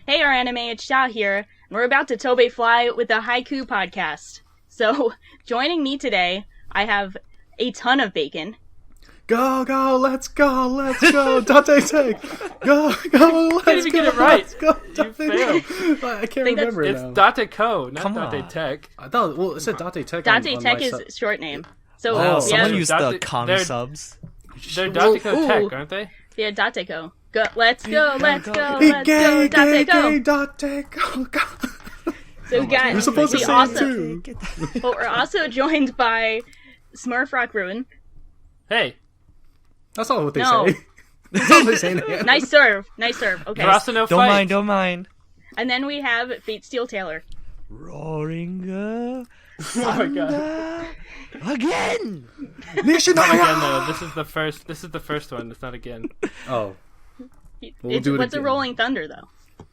Hey, our anime, it's Sha here, and we're about to Tobe Fly with the Haikyuu podcast. So, joining me today, I have a ton of bacon. Go, let's go, Dante Tech! Go, let's go! Can't even get it right. Let's go, You failed. I can't remember it now. It's Date Co, not Come Date on. Tech. I thought, well, it said Dante Tech. Date Tech is short name. So, Wow, Oh, someone yeah, used the commie subs. They're Date Co Ooh. Tech, aren't they? yeah, Dateko. Go, let's go, Dateko. Dante, go. So, guys, You're supposed to we say also, it too. but we're also joined by SmurfRockRune. Hey, That's not what they No. say. That's not what they say. Nice serve. Okay. you're also no Don't fight. don't mind. And then we have Fate Steel Taylor. Roaring Oh my god. again. Again, though, this is the first one. It's not again. Oh. We'll do it What's a again. Rolling Thunder, though?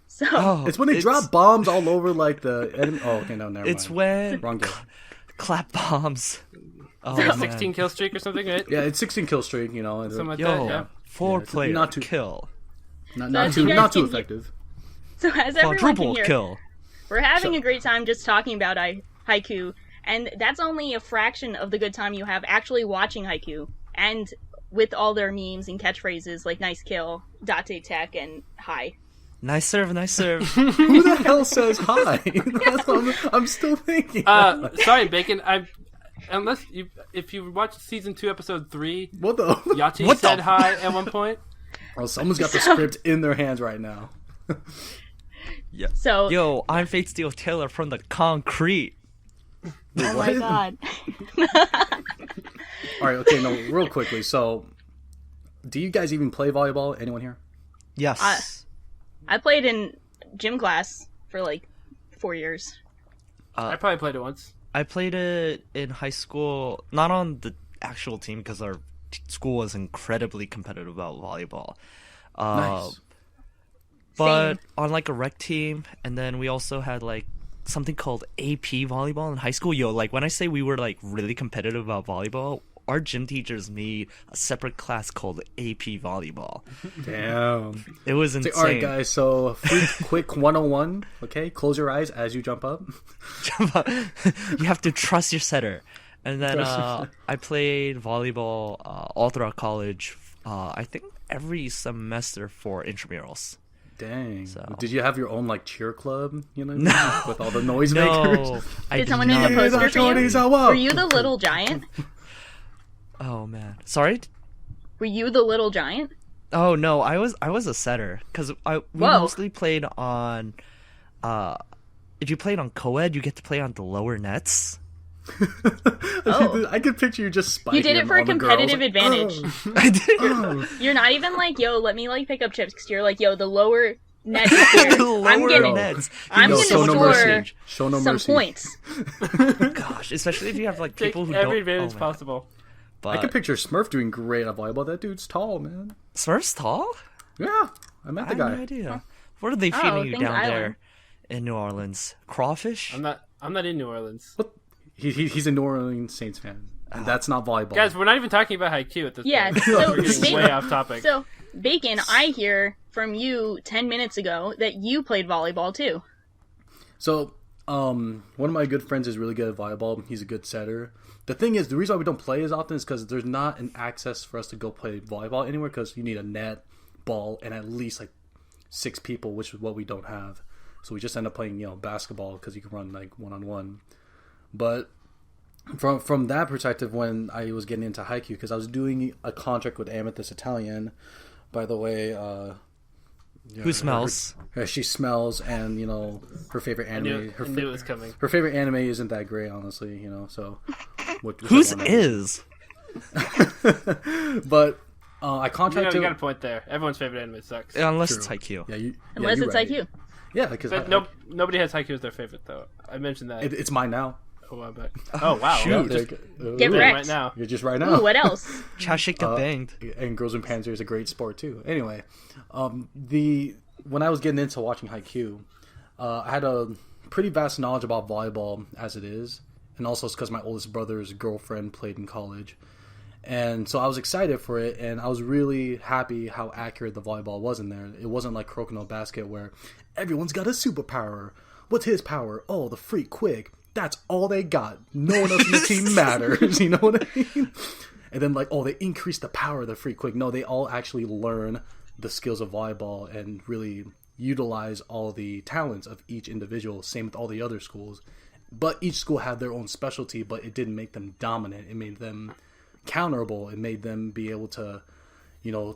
So, Oh, It's when they drop bombs all over, like, the enemy. Oh, okay, no, never It's mind. when Wrong game. clap bombs. Oh, Like a man. 16 kill streak or something, right? Yeah, it's 16 kill streak, you know. And Something like Yo, that, yeah. 4-player not too- kill, not as you too, guys not too can hear- effective. so as everyone can quadruple hear, kill. we're having a great time just talking about Haikyuu, and that's only a fraction of the good time you have actually watching Haikyuu, and with all their memes and catchphrases like "nice kill," "Date Tech," and "hi." Nice serve. Who the hell says hi? That's what I'm still thinking. Sorry, Bacon. If you watch season 2, episode 3, What the? Yachi What the- said hi at one point. Oh, someone's got the script in their hands right now. Yeah. So, Yo, I'm Fate Steel Taylor from the concrete. oh my god, All right, okay, no, real quickly. So, do you guys even play volleyball? Anyone here? Yes. I played in gym class for like 4 years. I probably played it once. I played it in high school, not on the actual team because our school was incredibly competitive about volleyball. Nice. But Same. on like a rec team, and then we also had like something called AP volleyball in high school. Yo, like when I say we were like really competitive about volleyball, our gym teachers made a separate class called AP volleyball. Damn. It was insane. All right, guys. So, quick 101. Okay, close your eyes as you jump up. You have to trust your setter. And then I played volleyball all throughout college. I think every semester for intramurals. Dang. So- Did you have your own like cheer club? You know, No. with all the noisemakers. No, I Did did someone not. make a poster for you? Tony's out. Were you the little giant? Oh man, sorry. Were you the little giant? Oh no, I was a setter because we Whoa. mostly played on. If you played on co-ed, you get to play on the lower nets. Oh. I could picture you just spiking. You did it for a all the girls, competitive like, advantage. "Oh, I did. oh." You're not even like, yo, let me like pick up chips. 'Cause you're like, yo, the lower net is here. The I'm lower getting, nets. I'm Yo, gonna show no score mercy. Show no some mercy. points. Gosh, especially if you have like Take people who every don't. advantage man. possible. I But can picture Smurf doing great at volleyball. That dude's tall, man. Smurf's tall? Yeah, I met I the had guy. no idea. What are they feeding you things down I there learned. in New Orleans? Crawfish? I'm not in New Orleans. He's a New Orleans Saints fan, and that's not volleyball. Guys, we're not even talking about Haikyuu at this Yeah, point. so We're getting way off topic. So, Bacon, I hear from you 10 minutes ago that you played volleyball too. So, one of my good friends is really good at volleyball. He's a good setter. The thing is, the reason why we don't play as often is because there's not an access for us to go play volleyball anywhere because you need a net, ball, and at least like 6 people, which is what we don't have. So we just end up playing, basketball because you can run like one-on-one. But from that perspective, when I was getting into Haikyuu, because I was doing a contract with Amethyst Italian, by the way, Who smells? she smells, and her favorite I anime. knew it was coming. Her favorite anime isn't that great, honestly. So, Whose is? But I You contracted. got a point there. Everyone's favorite anime sucks. Unless it's Haikyuu. Yeah, Unless you're it's right. IQ. Yeah, because But nobody has Haikyuu as their favorite, though. I mentioned that it's mine now. a while back. Oh, wow. shoot. Just Get doing it wrecked. right now. You're just right now. Ooh, what else? Cha shake the banged. And Girls in Panzer is a great sport too. Anyway, when I was getting into watching Haikyuu, I had a pretty vast knowledge about volleyball as it is, and also it's because my oldest brother's girlfriend played in college, And so I was excited for it, and I was really happy how accurate the volleyball was in there. It wasn't like Crokinole Basket where everyone's got a superpower. What's his power? Oh, the freak quick. That's all they got. No one else in the team matters. You know what I mean? And then like, oh, they increase the power of the freak quick. No, they all actually learn the skills of volleyball and really utilize all the talents of each individual. Same with all the other schools. But each school had their own specialty, but it didn't make them dominant. It made them counterable. It made them be able to,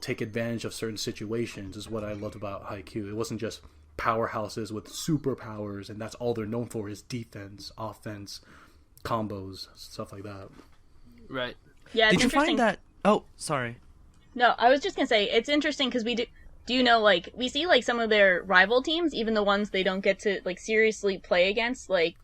take advantage of certain situations, is what I loved about Haikyuu. It wasn't just powerhouses with superpowers, and that's all they're known for is defense, offense, combos, stuff like that. Right. Yeah, it's Did you interesting. find that? Oh, sorry. No, I was just gonna say it's interesting because we see like some of their rival teams, even the ones they don't get to like seriously play against, like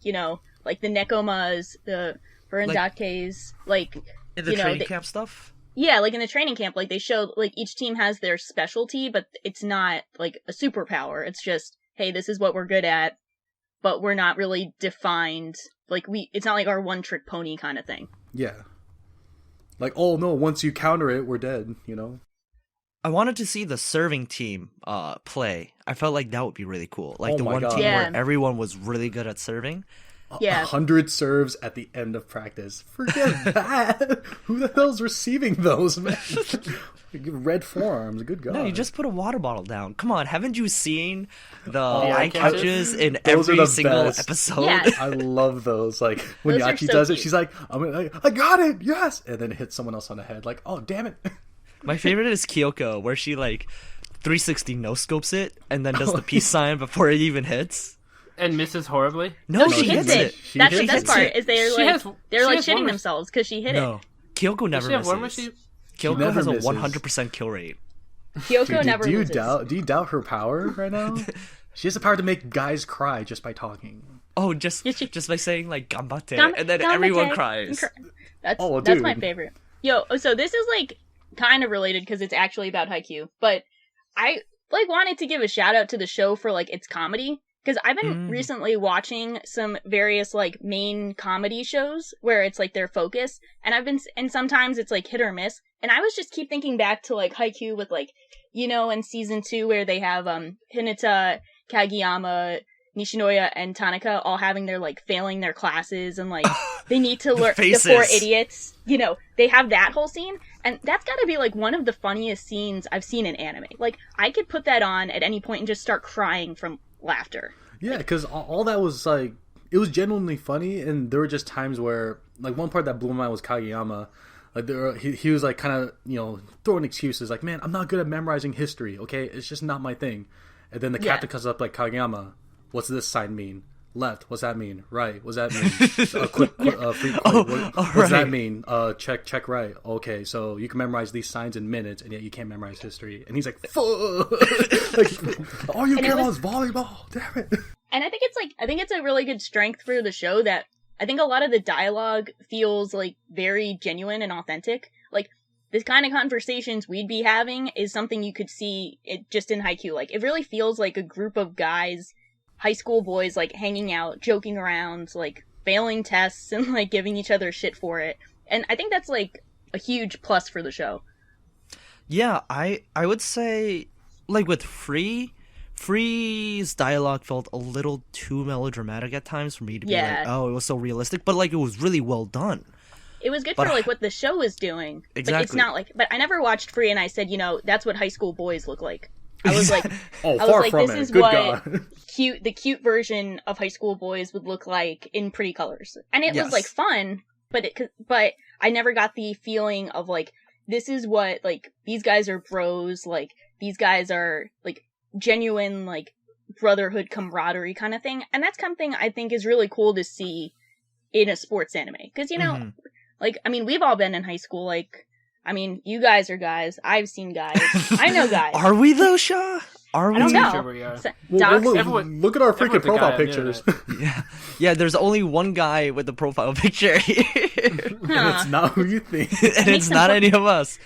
like the Nekomas, the Burandates, like In the training camp stuff? yeah, like in the training camp, like they show like each team has their specialty, but it's not like a superpower. It's just, hey, this is what we're good at, but we're not really defined. Like it's not like our one trick pony kind of thing. Yeah. Like, oh no, once you counter it, we're dead, I wanted to see the serving team play. I felt like that would be really cool. Like Oh the my one God. team Yeah. where everyone was really good at serving. Yeah. 100 serves at the end of practice. Forget that. Who the hell's receiving those, man? Red forearms, good God. No, you just put a water bottle down. Come on, haven't you seen the yeah, eye catches? catches in Those are every the single best. episode? Yeah. I love those. Like, when Those are Yachi so does it, cute. she's like, I got it, yes! And then it hits someone else on the head. Like, oh, damn it. My favorite is Kyoko, where she like 360 no scopes it and then does the peace sign before it even hits. And misses horribly. No, she she hits hits it. She That's the hits best it. part. Is they're She like has- they're she like has shitting one themselves because she hit No, Kyoko Does never she have one where misses. she... Kyoko never has a misses. 100% kill rate. it. Kyoko never do you loses. doubt her power right now? She has the power to make guys cry just by talking. Oh, just Yeah, she- just by saying like "gambate," Gam- and then Gambate. everyone cries. That's Oh, that's my dude. favorite. Yo, so this is like kind of related because it's actually about Haikyuu, but I like wanted to give a shout out to the show for like its comedy because I've been recently watching some various like main comedy shows where it's like their focus, and sometimes it's like hit or miss, and I was just keep thinking back to like Haikyuu with like in season 2 where they have Hinata, Kageyama, Nishinoya, and Tanaka all having their like failing their classes and like they need to learn the faces. 4 idiots. They have that whole scene, and that's got to be like one of the funniest scenes I've seen in anime. Like I could put that on at any point and just start crying from laughter. Yeah, because all that was like, it was genuinely funny, and there were just times where, like, one part that blew my mind was Kageyama. Like, he was like kind of, throwing excuses, like, man, I'm not good at memorizing history, okay? It's just not my thing. And then the captain comes up like, Kageyama, what's this sign mean? Left, what's that mean? Right, what's that mean? Free quick, what does that mean? Check right. Okay, so you can memorize these signs in minutes, and yet you can't memorize history. And he's like, fuck! Like, all you care about is volleyball, damn it. And I think it's a really good strength for the show that I think a lot of the dialogue feels like very genuine and authentic. Like this kind of conversations we'd be having is something you could see it just in Haikyuu. Like it really feels like a group of guys, high school boys, like hanging out, joking around, like failing tests and like giving each other shit for it. And I think that's like a huge plus for the show. Yeah, I would say like with Free's dialogue felt a little too melodramatic at times for me to be like, oh, it was so realistic, but like it was really well done. It was good for like what the show is doing. Exactly. But it's not like, but I never watched Free and I said, that's what high school boys look like. I was like, Oh, I was far like, from this it. is Good what God. the cute version of high school boys would look like in pretty colors. And it Yes. was like fun, but I never got the feeling of like, this is what, like, these guys are bros, like, these guys are like genuine, like, brotherhood camaraderie kind of thing. And that's something I think is really cool to see in a sports anime. Because, like, I mean, we've all been in high school, like, I mean, you guys are guys. I've seen guys. I know guys. Are we though, Shaw? Are we? I don't know. Sure we are. So, Well, Docs- look, everyone- look at our freaking everyone's a guy profile on the pictures. internet. Yeah, there's only one guy with the profile picture here. And it's not who you think. And it's not any of us.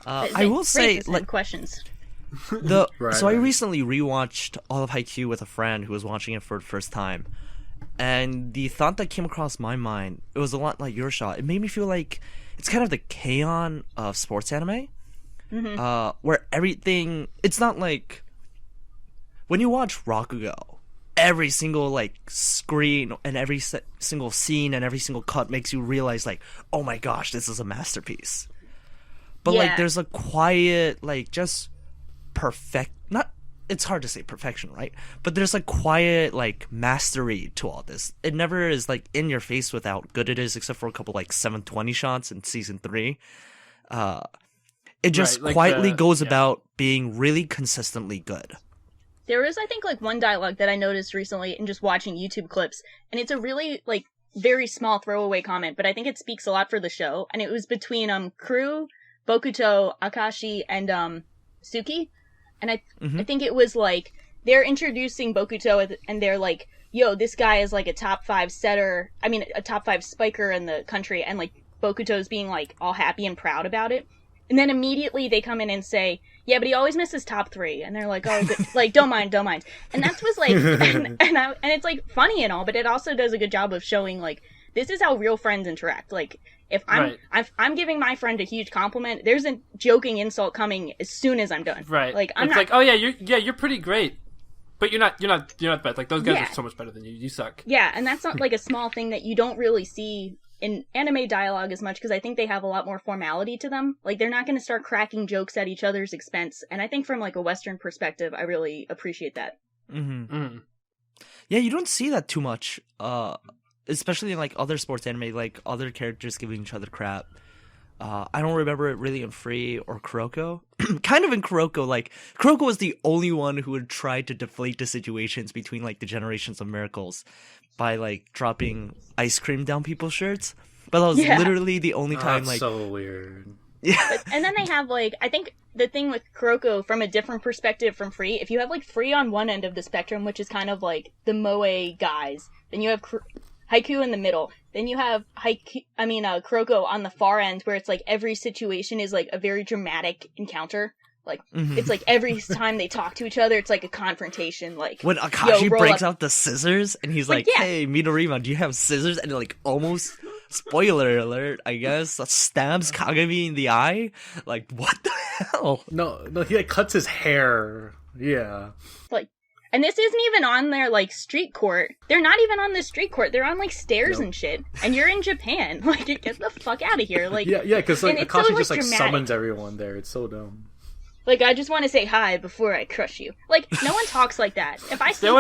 I will say, racist like, questions. Right, so I right. recently rewatched all of Haikyuu with a friend who was watching it for the first time, And the thought that came across my mind, it was a lot like your shot. It made me feel like it's kind of the K-On! Of sports anime. Where everything, it's not like when you watch Rakugo, every single like screen and every single scene and every single cut makes you realize like, oh my gosh, this is a masterpiece. But like there's a quiet like just perfect, not, it's hard to say perfection, right? But there's a quiet like mastery to all this. It never is like in your face with how good it is, except for a couple like 720 shots in season 3. It just like quietly goes about being really consistently good. There was, I think, like one dialogue that I noticed recently in just watching YouTube clips, and it's a really like very small throwaway comment, but I think it speaks a lot for the show. And it was between Crew, Bokuto, Akashi, and Suki. And I think it was like they're introducing Bokuto, and they're like, "Yo, this guy is like a top 5 setter. I mean, a top 5 spiker in the country," and like Bokuto's being like all happy and proud about it. And then immediately they come in and say, "Yeah, but he always misses top 3." And they're like, "Oh, like don't mind." And that was like, and it's like funny and all, but it also does a good job of showing like this is how real friends interact. Like if I'm giving my friend a huge compliment, there's a joking insult coming as soon as I'm done. Right. Like it's like, "Oh yeah, you're pretty great, but you're not bad. Like those guys are so much better than you. You suck." Yeah, and that's not like a small thing that you don't really see in anime dialogue as much, because I think they have a lot more formality to them. Like, they're not going to start cracking jokes at each other's expense, and I think from, like, a Western perspective, I really appreciate that. Yeah, you don't see that too much, especially in, like, other sports anime, like, other characters giving each other crap. I don't remember it really in Free or Kuroko. Kind of in Kuroko, like, Kuroko was the only one who would try to deflate the situations between, like, the generations of miracles by, like, dropping ice cream down people's shirts. But that was literally the only time, that's like... so weird. Yeah. And then they have, like, I think the thing with Kuroko, from a different perspective from Free, if you have, like, Free on one end of the spectrum, which is kind of, like, the moe guys, then you have Haikyuu in the middle, then you have Kuroko on the far end, where it's, like, every situation is, like, a very dramatic encounter. Like, it's like every time they talk to each other, it's like a confrontation. Like, when Akashi breaks out the scissors, and he's like, "Hey, Midorima, do you have scissors?" And like, almost, spoiler alert, I guess, stabs Kagami in the eye. Like, what the hell? No, he like cuts his hair. Yeah. Like, and this isn't even on their, like, street court. They're not even on the street court. They're on, like, stairs and shit. And you're in Japan. Like, get the fuck out of here. Like, yeah, because like Akashi so, just like dramatic. summons everyone there. It's so dumb. Like, I just want to say hi before I crush you. Like, no one talks like that. If I see... There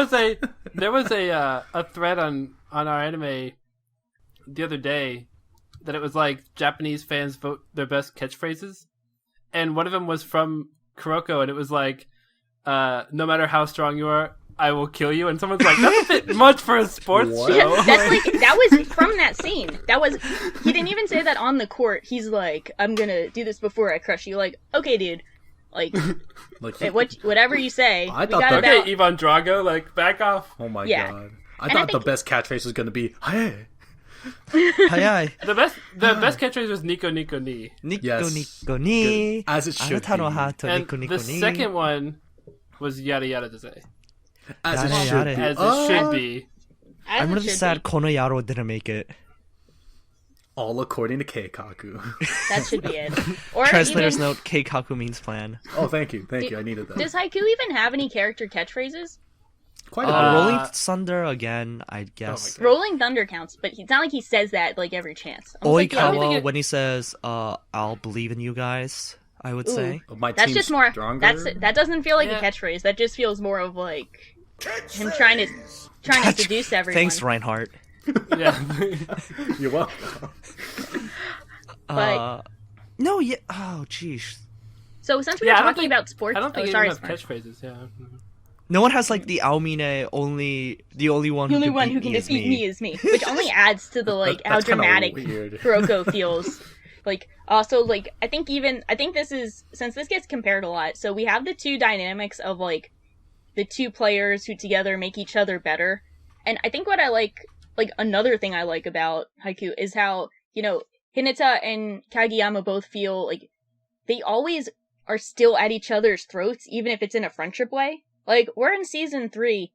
was a thread on our anime the other day that it was like Japanese fans vote their best catchphrases, and one of them was from Kuroko, and it was like, "No matter how strong you are, I will kill you." And someone's like, "That's a bit much for a sports show." Yeah, that's like, that was from that scene. He didn't even say that on the court. He's like, "I'm gonna do this before I crush you." Like, okay, dude. Like whatever you say. I thought okay, Ivan Drago, like, back off. Oh my god! I thought the best catchphrase was gonna be "Hey." Hi. The best catchphrase was "Nico Nico Ni." Nico Nico Ni. As it should be. And the second one was "Yada Yada to say." As it should be. As it should be. I'm really sad Kono Yaro didn't make it. All according to Keikaku. That should be it. Or Translator's even... note, Keikaku means plan. Oh, thank you. I needed that. Does Haikyuu even have any character catchphrases? Quite a bit. Rolling Thunder again, I guess. Oh Rolling Thunder counts, but it's not like he says that like every chance. Oikawa, when he says, "I'll believe in you guys," I would say. My that's team's just more. stronger. That doesn't feel like a catchphrase. That just feels more of like him trying to seduce everyone. Thanks, Reinhardt. Yeah. You're welcome. No, yeah. Oh, jeez. So since we were talking about sports, I don't think sorry, have catchphrases. Yeah. No one has like the Aomine. The only one who can defeat me is me, which only adds to the like how dramatic Kuroko feels. Like also like I think this is, since this gets compared a lot. So we have the two dynamics of like the two players who together make each other better, and I think what I like another thing I like about Haikyuu is how, you know, Hinata and Kageyama both feel like they always are still at each other's throats, even if it's in a friendship way. Like, we're in season 3.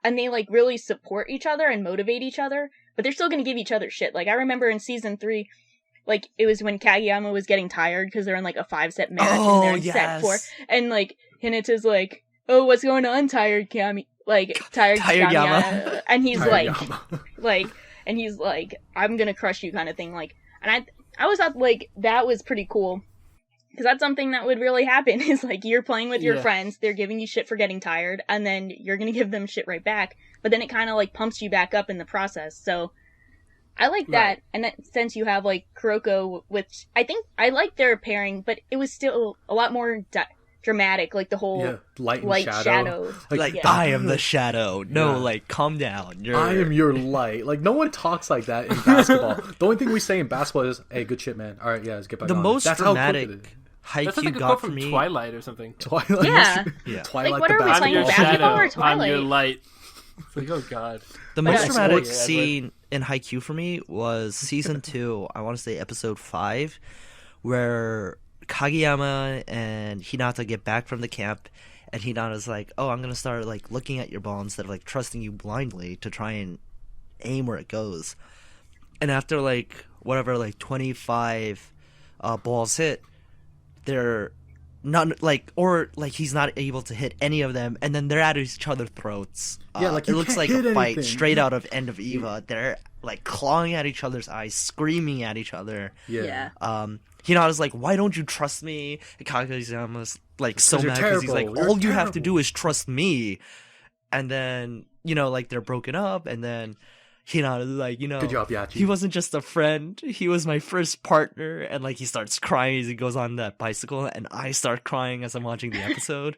and they like really support each other and motivate each other, but they're still gonna give each other shit. Like I remember in season 3, like it was when Kageyama was getting tired because they're in like a 5-set match and they're in set 4, and like Hinata's like, "Oh, what's going on, tired Kami?" Like tired Kageyama, and he's and he's like, "I'm gonna crush you," kind of thing. Like, and I always thought like that was pretty cool. Because that's something that would really happen, is like you're playing with your friends, they're giving you shit for getting tired, and then you're gonna give them shit right back, but then it kind of like pumps you back up in the process. So I like that, Right. and that since you have like Kuroko, which I think I like their pairing, but it was still a lot more dramatic, like the whole light and shadow. Like, I am the shadow. No, like, calm down. I am your light. Like, no one talks like that in basketball. The only thing we say in basketball is, "Hey, good shit, man. All right, yeah, let's get back The on." most That's dramatic how quick it is. That's like Haikyuu a quote got for from me. Twilight or something. Twilight. Yeah. Twilight. Like, what the are we I'm playing your basketball shadow. or Twilight? I'm your light. It's like, oh god. The most Yeah. dramatic Spoiler, scene in Haikyuu for me was season 2, I want to say episode 5, where Kageyama and Hinata get back from the camp, and Hinata's like, "Oh, I'm gonna start like looking at your ball instead of like trusting you blindly to try and aim where it goes." And after like whatever, like 25 balls hit, they're not like, or like he's not able to hit any of them, and then they're at each other's throats. Yeah, like, it you looks can't like hit a fight anything. straight out of End of Eva. They're like clawing at each other's eyes, screaming at each other. Yeah. Hinata's like, "Why don't you trust me?" And Kageyama's like so 'Cause you're mad because he's like, terrible. You're "All you have to terrible." do is trust me." And then, like they're broken up, and then Hinata's like, Good job, Yachi. he wasn't just a friend, he was my first partner. And like he starts crying as he goes on that bicycle, and I start crying as I'm watching the episode.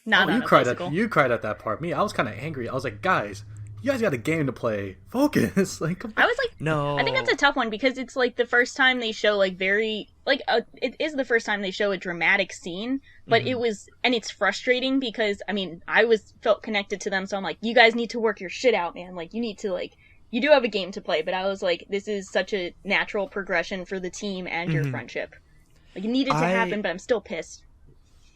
Not on you a cried bicycle. you cried at that part. Me, I was kind of angry. I was like, guys, you guys got a game to play. Focus. Like, come I was like, No, I think that's a tough one because it's like the first time they show like very like it is the first time they show a dramatic scene, but it was, and it's frustrating because I mean I felt connected to them, so I'm like, you guys need to work your shit out, man. Like you need to like, you do have a game to play, but I was like, this is such a natural progression for the team and your friendship. Like it needed to happen, but I'm still pissed.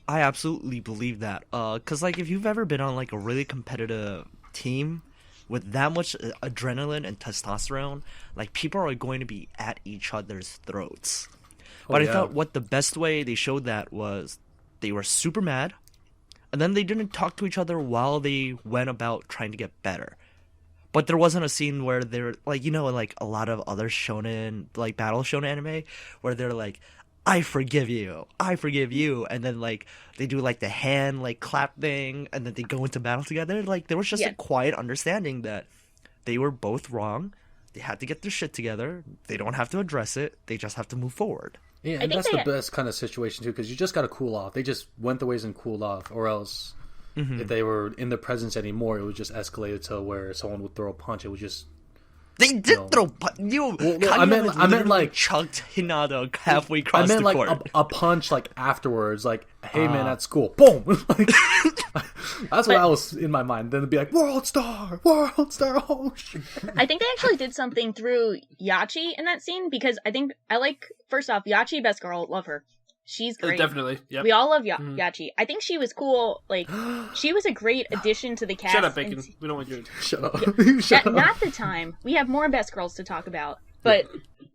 I absolutely believe that. Cause like if you've ever been on like a really competitive team with that much adrenaline and testosterone, like people are going to be at each other's throats. But I thought what the best way they showed that was they were super mad, and then they didn't talk to each other while they went about trying to get better. But there wasn't a scene where they're like, like a lot of other shonen, like battle shonen anime, where they're like, I forgive you, and then like they do like the hand like clap thing, and then they go into battle together. Like there was just a quiet understanding that they were both wrong. They had to get their shit together. They don't have to address it. They just have to move forward. Yeah, and that's the best kind of situation too, because you just got to cool off. They just went the ways and cooled off, or else if they were in the presence anymore, it would just escalate to where someone would throw a punch. It would just. They did throw. I meant like chucked Hinata halfway across I meant the like court. a punch like afterwards, like, "Hey man, at school, boom!" Like, that's what I was in my mind. Then it'd be like, World Star! Oh shit! I think they actually did something through Yachi in that scene because I like, first off, Yachi, best girl, love her. She's great. Definitely. Yep. We all love Yachi. I think she was cool. Like, she was a great addition to the cast. Shut up, Bacon. We don't want you to... Shut up! Shut up! Not the time. We have more best girls to talk about. But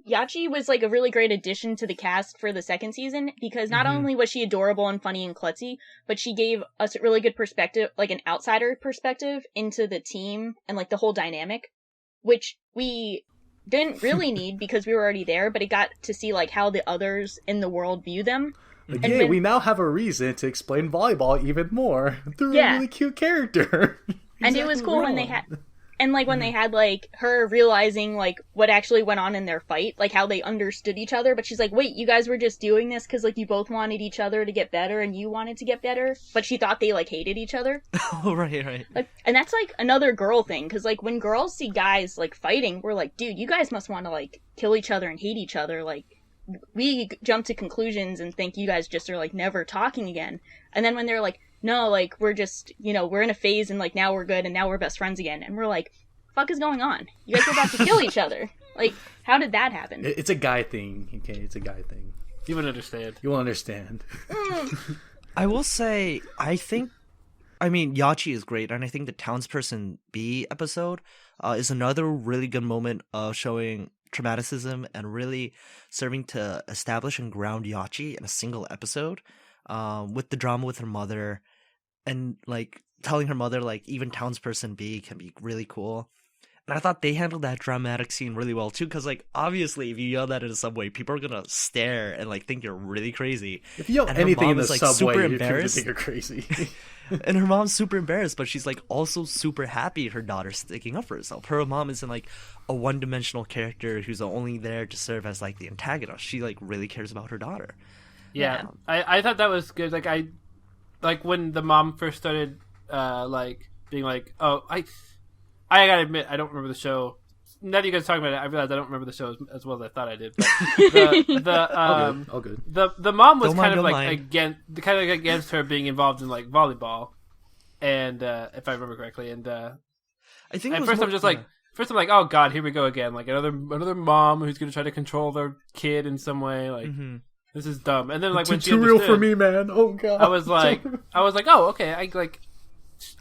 Yachi was like a really great addition to the cast for the second season because not only was she adorable and funny and klutzy, but she gave us a really good perspective, like an outsider perspective into the team and like the whole dynamic, which we didn't really need because we were already there, but it got to see like how the others in the world view them. Like, And yeah, when- we now have a reason to explain volleyball even more through Yeah. a really cute character. And it was Exactly cool when they wrong. had, and like when they had like her realizing like what actually went on in their fight, like how they understood each other. But she's like, wait, you guys were just doing this because like you both wanted each other to get better and you wanted to get better. But she thought they like hated each other. Oh, right. Like, and that's like another girl thing because like when girls see guys like fighting, we're like, dude, you guys must want to like kill each other and hate each other. Like we jump to conclusions and think you guys just are like never talking again. And then when they're like, no, like we're just, we're in a phase and like now we're good and now we're best friends again, and we're like, fuck is going on? You guys are about to kill each other. Like, how did that happen? It's a guy thing. Okay, it's a guy thing. You would understand. You will understand. I will say, I think I mean, Yachi is great, and I think the Townsperson B episode is another really good moment of showing traumaticism and really serving to establish and ground Yachi in a single episode, with the drama with her mother, and like telling her mother like even Townsperson B can be really cool. And I thought they handled that dramatic scene really well too, because like obviously if you yell that in a subway, people are gonna stare and like think you're really crazy. If you yell And her anything in mom the is, like, subway, super you're going to embarrassed. think you're crazy. And her mom's super embarrassed, but she's like also super happy her daughter's sticking up for herself. Her mom isn't like a one-dimensional character who's only there to serve as like the antagonist. She like really cares about her daughter. Yeah, I thought that was good. Like when the mom first started, like being like, "Oh, I gotta admit, I don't remember the show." Now that you guys are talking about it, I realized I don't remember the show as well as I thought I did. But all good. the mom was Don't kind of mind, like don't against her being involved in like volleyball, and if I remember correctly, and I think at it was first more- I'm just like. First, I'm like, oh god, here we go again. Like another mom who's gonna try to control their kid in some way. Like this is dumb. And then like when she Too real understood, for me, man. Oh god. I was like, oh okay.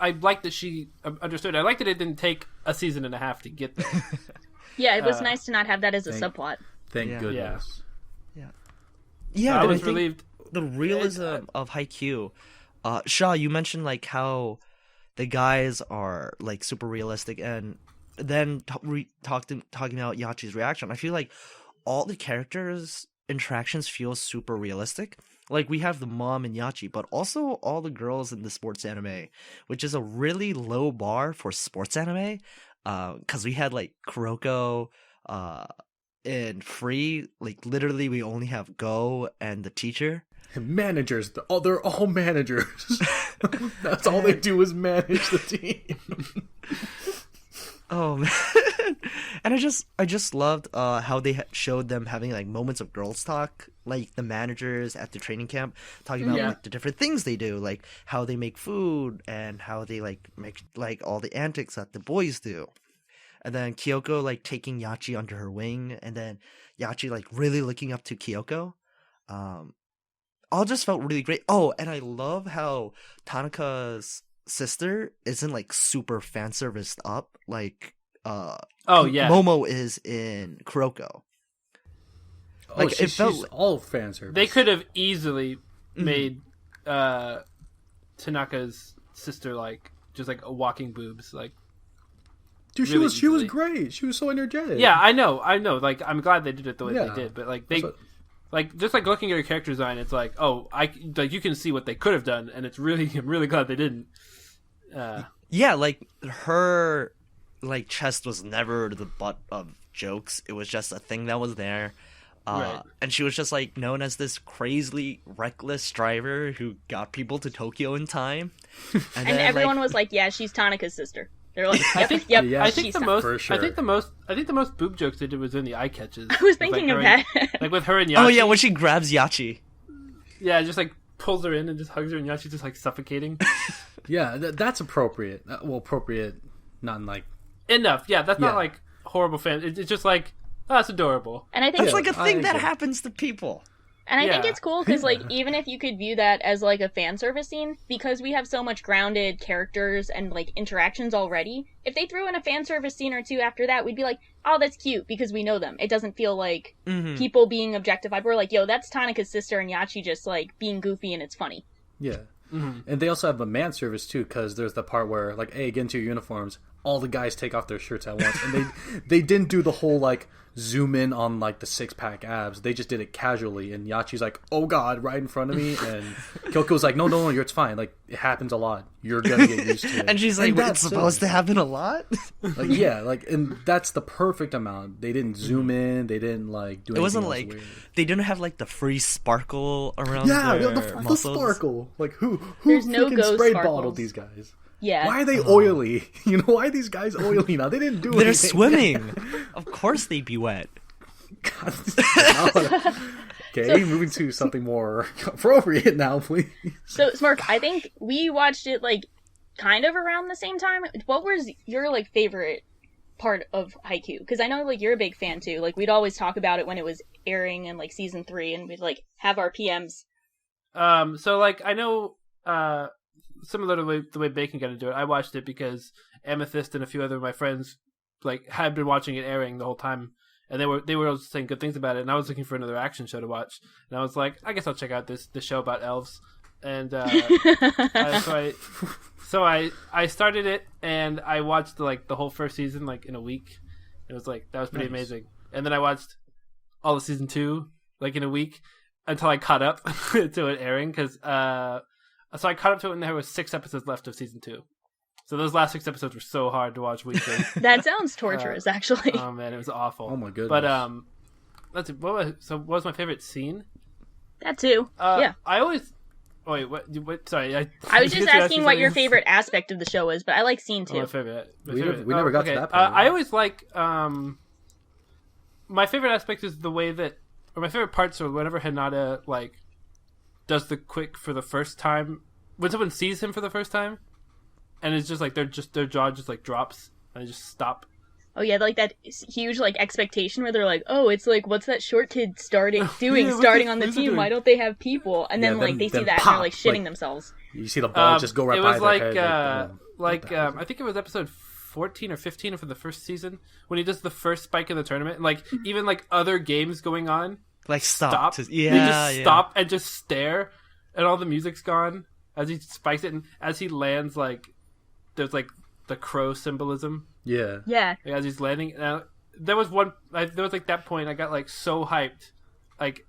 I like that she understood. I like that it didn't take a season and a half to get there. Yeah, it was nice to not have that as a subplot. Thank Yeah. goodness. yeah, I but was think relieved. the realism of Haikyuu. Shaw, you mentioned like how the guys are like super realistic, and then talking about Yachi's reaction. I feel like all the characters' interactions feel super realistic. Like we have the mom and Yachi, but also all the girls in the sports anime, which is a really low bar for sports anime. Because we had like Kuroko, and Free. Like literally, we only have Go and the teacher. Managers, they're all managers. That's all they do is manage the team. Oh man, and I just loved how they showed them having like moments of girls talk, like the managers at the training camp talking about like the different things they do, like how they make food and how they like make like all the antics that the boys do, and then Kyoko like taking Yachi under her wing, and then Yachi like really looking up to Kyoko. All just felt really great. Oh, and I love how Tanaka's sister isn't like super fan serviced up like Momo is in Kuroko. Like it felt she's all fan service. They could have easily made Tanaka's sister like just like a walking boobs. Like, dude, really she was easily. great. She was so energetic. yeah, I know. Like, I'm glad they did it the way Yeah. they did. But like That's what- like just like looking at her character design, it's like, oh, you can see what they could have done, and it's really I'm really glad they didn't. yeah, like her like chest was never the butt of jokes. It was just a thing that was there. Right. And she was just like known as this crazily reckless driver who got people to Tokyo in time. And then, everyone like, was like, "Yeah, she's Tanaka's sister." They're like, I "Yep, think yep." Yeah, I think she's the Tanaka. most For sure. I think the most boob jokes they did was in the eye catches. I was With, thinking like, of her and- that. like with her and Yachi. oh yeah, when she grabs Yachi. Yeah, just like pulls her in and just hugs her, and Yachi's just like suffocating. Yeah, that's appropriate. Well, appropriate, not in like. Enough. Yeah, that's Yeah. not like horrible fan. It's just like, oh, that's adorable. And I think That's Yeah, like a I thing that get it. happens to people. And I think Yeah. it's cool because, like, even if you could view that as, like, a fan service scene, because we have so much grounded characters and, like, interactions already, if they threw in a fan service scene or two after that, we'd be like, oh, that's cute, because we know them. It doesn't feel like people being objectified. We're like, yo, that's Tanaka's sister and Yachi just, like, being goofy and it's funny. Yeah. And they also have a man service too, because there's the part where like, hey, get into your uniforms. All the guys take off their shirts at once, and they didn't do the whole like zoom in on like the 6-pack abs. They just did it casually, and Yachi's like, oh god, right in front of me, and Kyoko's like, no, it's fine. Like it happens a lot. You're gonna get used to it. And she's like, "Wait, it's that's supposed to happen a lot?" like yeah, like and that's the perfect amount. They didn't zoom in. They didn't like do. It wasn't anything like else weird. they didn't have like the free sparkle around Yeah, their the muscles. sparkle. Like who There's no freaking ghost spray sparkles. bottled these guys? Yeah. Why are they oily? You know, why are these guys oily now? They didn't do They're anything. swimming. Of course they'd be wet. Okay, moving to something more appropriate now, please. So, Smurf, I think we watched it, like, kind of around the same time. What was your, like, favorite part of Haikyuu? Because I know, like, you're a big fan, too. Like, we'd always talk about it when it was airing in, like, season 3, and we'd, like, have our PMs. So like I know similar to the way Bacon got into it. I watched it because Amethyst and a few other of my friends like had been watching it airing the whole time, and they were all saying good things about it. And I was looking for another action show to watch, and I was like, I guess I'll check out this show about elves. And so I started it, and I watched the whole first season like in a week. It was like that was pretty amazing. And then I watched all of season 2 like in a week until I caught up to it airing because so I caught up to it and there was 6 episodes left of season 2. So those last 6 episodes were so hard to watch weekly. That sounds torturous, actually. Oh man, it was awful. Oh my goodness. But what was my favorite scene? That too. Yeah. I always. Wait, what? Sorry, I was just asking what your favorite aspect of the show is, but I like scene 2. Oh, my favorite. We never got to that part. I always like. My favorite aspect is the way that, or my favorite parts are whenever Hinata like does the quick for the first time. When someone sees him for the first time, and it's just like their jaw just like drops and they just stop. Oh yeah, like that huge like expectation where they're like, oh, it's like, what's that short kid starting on the team? Why don't they have people? And then like they see that and they're like shitting themselves. You see the ball just go right by their head. I think it was episode 14 or 15 for the first season when he does the first spike in the tournament. And, like even like other games going on, like stop. They just stop and just stare, and all the music's gone as he spikes it, and as he lands, like there's like the crow symbolism. Yeah. Yeah. Like, as he's landing. There was like that point I got like so hyped. Like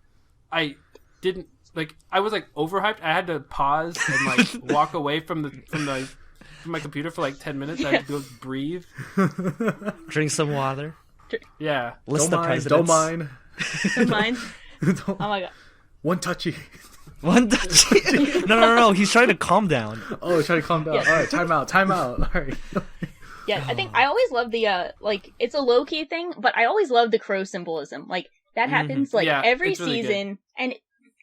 I didn't like I was like overhyped. I had to pause and like walk away from my computer for like 10 minutes. I had to go breathe. Drink some water. Yeah. List the presidents. Don't mind. Don't mind. Oh my god. One touchy. One touchy. No. He's trying to calm down. Oh, he's trying to calm down. Yeah. All right, time out. All right. Yeah, I think I always love the like it's a low key thing, but I always love the crow symbolism. Like that happens like every really season, good. and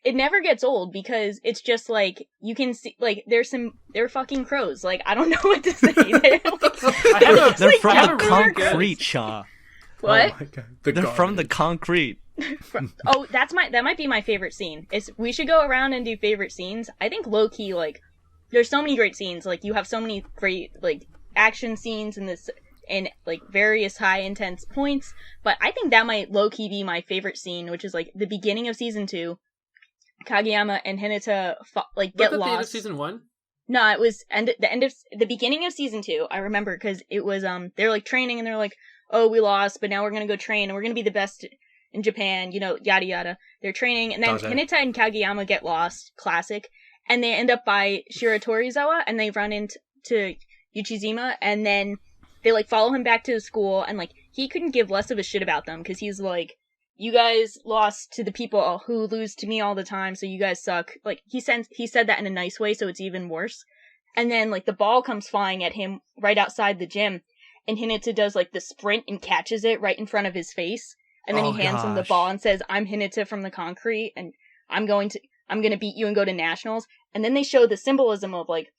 it never gets old because it's just like you can see like they're fucking crows. Like I don't know what to say. They're from the concrete, Shaw. What? Oh my God. They're from the concrete. Oh, that might be my favorite scene. We should go around and do favorite scenes. I think low key like there's so many great scenes. Like you have so many great like action scenes in this and like various high intense points, but I think that might low key be my favorite scene, which is like the beginning of season 2. Kageyama and Hinata get lost. The end of season 1? No, it was the beginning of season 2. I remember because it was they're like training and they're like, oh, we lost, but now we're gonna go train and we're gonna be the best in Japan, yada yada. They're training and then Hinata and Kageyama get lost, classic, and they end up by Shiratorizawa and they run into Uchijima, and then they like follow him back to the school, and like he couldn't give less of a shit about them because he's like, you guys lost to the people who lose to me all the time, so you guys suck. Like he said that in a nice way, so it's even worse. And then like the ball comes flying at him right outside the gym, and Hinata does like the sprint and catches it right in front of his face, and then he hands him the ball and says, I'm Hinata from the concrete, and I'm gonna beat you and go to nationals. And then they show the symbolism of like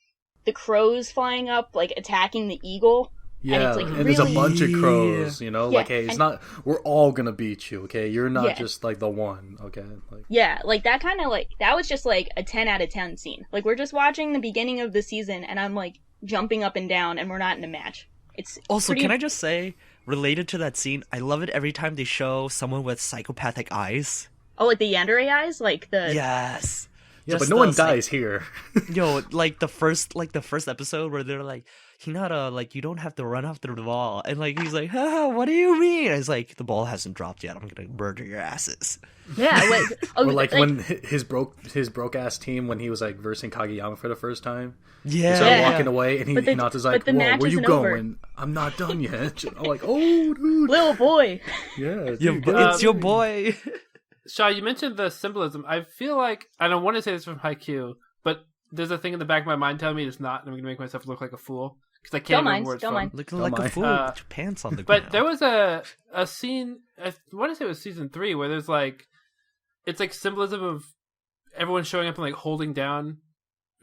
the crows flying up, like attacking the eagle. Yeah, and it's like and there's a bunch of crows, like, hey, it's not, we're all gonna beat you, okay? You're not just like the one, okay? Like, yeah, like that kind of like, that was just like a 10 out of 10 scene. Like we're just watching the beginning of the season and I'm like jumping up and down and we're not in a match. It's also, can I just say, related to that scene, I love it every time they show someone with psychopathic eyes. Oh, like the yandere eyes? Like the... Yes. Yeah, but no one dies here. Yo, like the first episode where they're like, Hinata, like, you don't have to run after the ball. And like he's like, what do you mean? And it's like, the ball hasn't dropped yet. I'm gonna murder your asses. Yeah, or like when his broke ass team, when he was like versing Kageyama for the first time. Yeah. He started walking away and Hinata's like, whoa, where you going? I'm not done yet. I'm like, oh dude. Little boy. Yeah. It's your boy. Shaw, you mentioned the symbolism. I feel like, I don't want to say this from Haikyuu, but there's a thing in the back of my mind telling me it's not, and I'm going to make myself look like a fool. Because I can't remember where it's from. Looking like a fool with your pants on the ground. But there was a scene, I want to say it was season 3, where there's like, it's like symbolism of everyone showing up and like holding down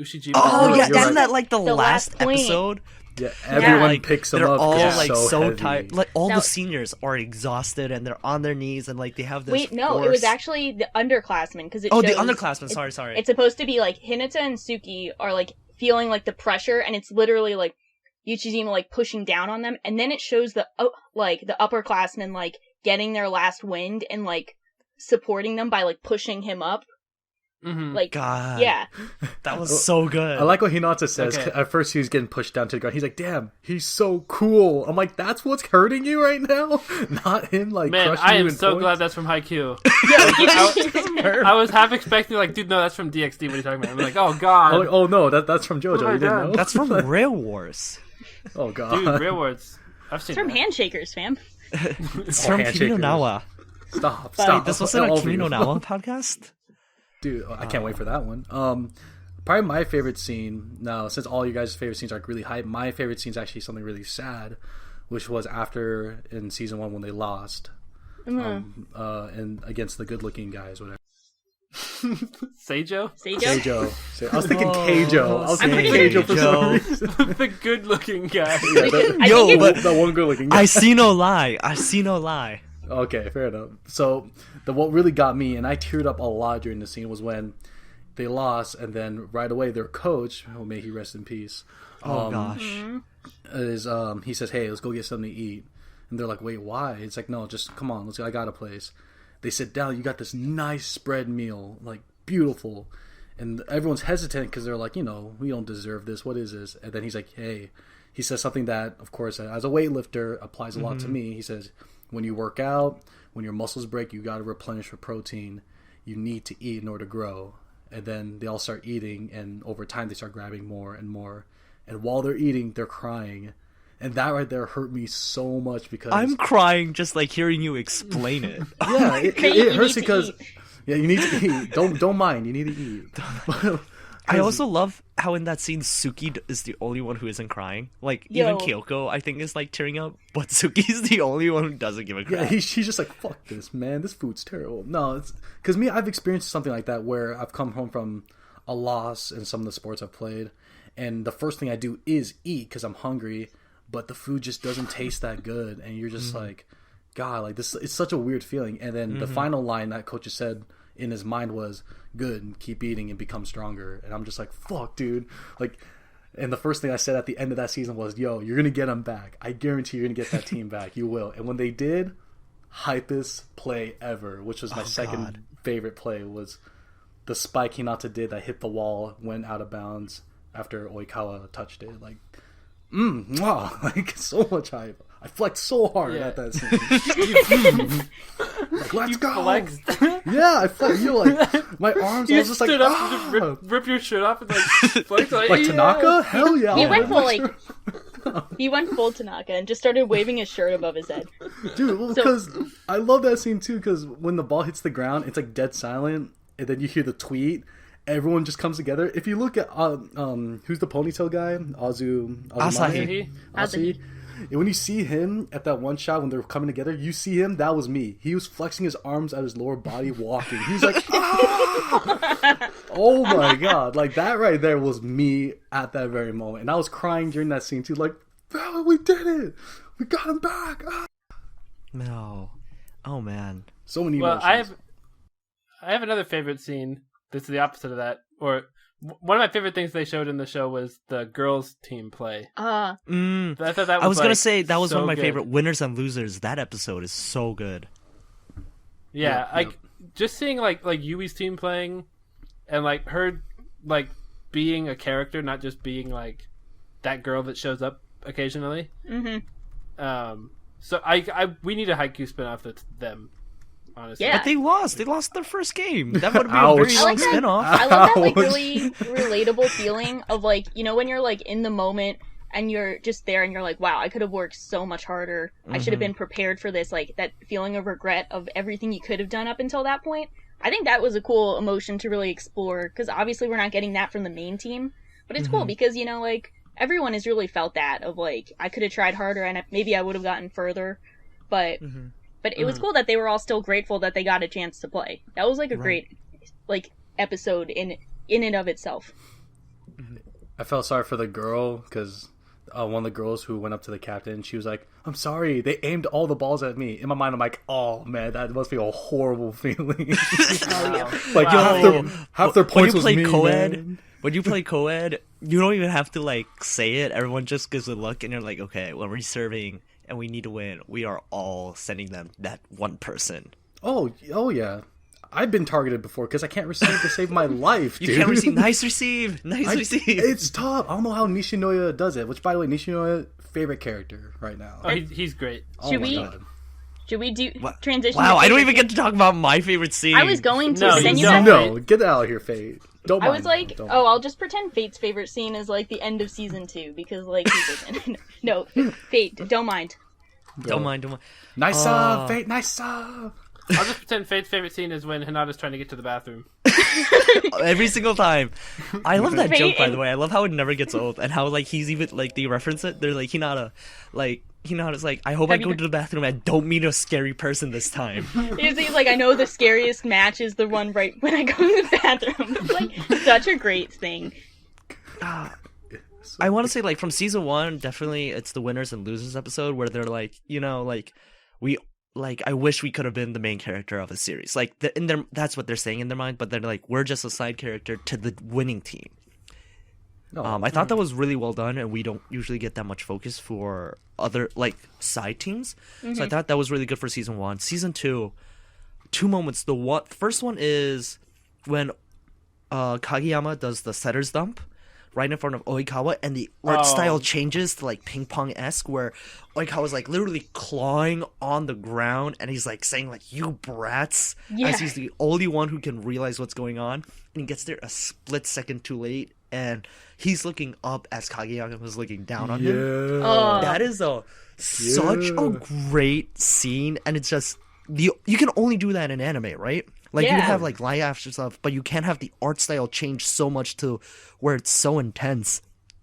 Ushijima. Oh yeah, isn't right. that like the last episode? Yeah, everyone picks them up. They're all like so heavy. tired. Like all the seniors are exhausted and they're on their knees and like they have this. Wait, no, force. It was actually the underclassmen because the underclassmen. Sorry. It's supposed to be like Hinata and Suki are like feeling like the pressure, and it's literally like Yuchijima like pushing down on them, and then it shows the upperclassmen like getting their last wind and like supporting them by like pushing him up. Mm-hmm. Like, God, yeah, that was so good. I like what Hinata says. Okay. At first, he was getting pushed down to the ground. He's like, "Damn, he's so cool." I'm like, "That's what's hurting you right now, not him like Man, crushing I you am in so points." glad that's from Haikyuu. yeah. I was half expecting, like, dude, no, that's from DxD. What are you talking about? I'm like, oh god, I'm like, "Oh no, that's from JoJo. Oh my you didn't God. know?" That's from Rail Wars. Oh god, dude, real words. I've seen It's from that. Handshakers, fam. It's from Handshakers. Kimi no Nawa. Stop. Wait, this wasn't All a of Kimi no you. Nawa podcast? Dude, I can't wait for that one. Probably my favorite scene. Now, since all you guys' favorite scenes are really hype, my favorite scene is actually something really sad, which was after in season 1 when they lost, and against the good-looking guys, whatever. Seijo? Keijo. I was thinking Keijo. I was thinking Seijo. Keijo for some reason. The good-looking guy. Yeah, I Yo, think but the one good-looking guy. I see no lie. Okay, fair enough. So, what really got me, and I teared up a lot during the scene, was when they lost, and then right away their coach, oh may he rest in peace. Oh gosh. He says, "Hey, let's go get something to eat," and they're like, "Wait, why?" It's like, "No, just come on, I got a place." They sit down. You got this nice spread meal, like beautiful, and everyone's hesitant because they're like, we don't deserve this. What is this? And then he's like, "Hey," he says something that, of course, as a weightlifter, applies a lot to me. He says, "When you work out, when your muscles break, you got to replenish with protein. You need to eat in order to grow." And then they all start eating, and over time they start grabbing more and more. And while they're eating, they're crying. And that right there hurt me so much because I'm crying just like hearing you explain it. yeah, it You hurts need to because eat. yeah, you need to eat. Don't mind, you need to eat. I also love how in that scene Suki is the only one who isn't crying. Like even Yo. Kyoko, I think, is like tearing up, but Suki's the only one who doesn't give a crap. Yeah, she's just like, "Fuck this, man. This food's terrible." No, it's because I've experienced something like that where I've come home from a loss in some of the sports I've played, and the first thing I do is eat because I'm hungry, but the food just doesn't taste that good, and you're just like, God, like this. It's such a weird feeling. And then the final line that coach has said in his mind was, "Good, keep eating and become stronger." And I'm just like, "Fuck, dude!" Like. And the first thing I said at the end of that season was, "Yo, you're going to get them back. I guarantee you're going to get that team back. You will." And when they did, hypest play ever, which was my second favorite play, was the spike Hinata did that hit the wall, went out of bounds after Oikawa touched it. Like, mwah, like so much hype. I flexed so hard at that scene. Like, let's go. Flexed. Yeah, I flexed. My arms, I You was just like, stood up and just rip your shirt off and like flex like Like Tanaka? Hell yeah. He I'll went full flex he went full Tanaka and just started waving his shirt above his head. Dude, well, because I love that scene too, because when the ball hits the ground, it's like dead silent, and then you hear the tweet. Everyone just comes together. If you look at who's the ponytail guy, Asahi. Asahi. And when you see him at that one shot when they're coming together, you see him. That was me. He was flexing his arms at his lower body, walking. He was like, "Ah!" Oh my god! Like that right there was me at that very moment, and I was crying during that scene too. Like, "Oh, we did it! We got him back!" Ah! No. Oh man. So many Well, emotions. I have another favorite scene that's the opposite of that. Or one of my favorite things they showed in the show was the girls' team play. I thought that was I was gonna like, say that was so one of my good. favorite winners and losers. That episode is so good. Yeah, Yep, like just seeing like Yui's team playing, and like her like being a character, not just being like that girl that shows up occasionally. So we need a Haikyuu spinoff that's them. Honestly, Yeah. But they lost. They lost their first game. That would have been a very Ouch. I long like that. spinoff. I love that like Ouch. really relatable feeling of like, when you're like in the moment and you're just there and you're like, wow, I could have worked so much harder. I should have been prepared for this. Like that feeling of regret of everything you could have done up until that point. I think that was a cool emotion to really explore because obviously we're not getting that from the main team, but it's cool because like everyone has really felt that of like I could have tried harder and maybe I would have gotten further, but it was cool that they were all still grateful that they got a chance to play. That was like a great like episode in and of itself. I felt sorry for the girl because one of the girls who went up to the captain, she was like, "I'm sorry, they aimed all the balls at me." In my mind, I'm like, "Oh man, that must be a horrible feeling." Like Wow. half their When points you was play me, co-ed, man. when you play co-ed, you don't even have to like say it. Everyone just gives a look, and you're like, okay, when we're serving and we need to win, we are all sending them that one person. Oh yeah. I've been targeted before because I can't receive to save my life, dude. You can't receive. Nice receive. Receive. It's tough. I don't know how Nishinoya does it. Which, by the way, Nishinoya, favorite character right now. Oh, he's great. Should we do transition? Wow, I don't even get to talk about my favorite scene. I was going to, No, but then you don't. guys... No, get out of here, Fate. Don't I mind was like, him. Don't I'll just pretend Fate's favorite scene is like the end of season 2 because like he doesn't. No, Fate, don't mind. Don't mind. Nice sub, Fate, nice sub. I'll just pretend Fate's favorite scene is when Hinata's trying to get to the bathroom. Every single time. I love that Fate joke, by and- the way. I love how it never gets old, and how like he's even like they reference it. They're like Hinata's like, I hope I go to the bathroom and don't meet a scary person this time. He's like, I know the scariest match is the one right when I go to the bathroom. It's like such a great thing. I want to say like from season 1, definitely it's the winners and losers episode where they're like, I wish we could have been the main character of a series. Like that's what they're saying in their mind, but they're like, we're just a side character to the winning team. I thought that was really well done, and we don't usually get that much focus for other like side teams. Mm-hmm. So I thought that was really good for season 1. Season 2, 2 moments. The first one is when Kageyama does the setter's dump right in front of Oikawa, and the art style changes to like ping pong-esque, where Oikawa's like literally clawing on the ground, and he's like saying like, you brats, as he's the only one who can realize what's going on, and he gets there a split second too late, and he's looking up as Kageyama was looking down on him. That is such a great scene, and it's just you can only do that in anime, right? Like, you can have, like, live action stuff, but you can't have the art style change so much to where it's so intense.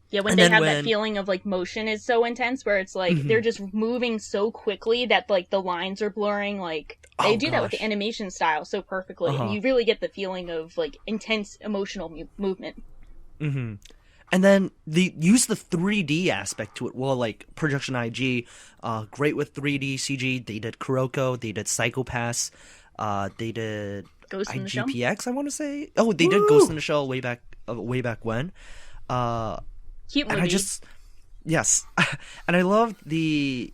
Yeah, when they have that feeling of, like, motion is so intense, where it's, like, they're just moving so quickly that, like, the lines are blurring, like, they do that with the animation style so perfectly. You really get the feeling of, like, intense emotional movement. Mm-hmm. And then they use the 3D aspect to it. Well, like, Production IG, great with 3D CG. They did Kuroko, they did Psycho-Pass. They did Ghost in the Shell? IGPX, I want to say. Oh, they did Ghost in the Shell way back when. Cute movie. And yes. And I loved the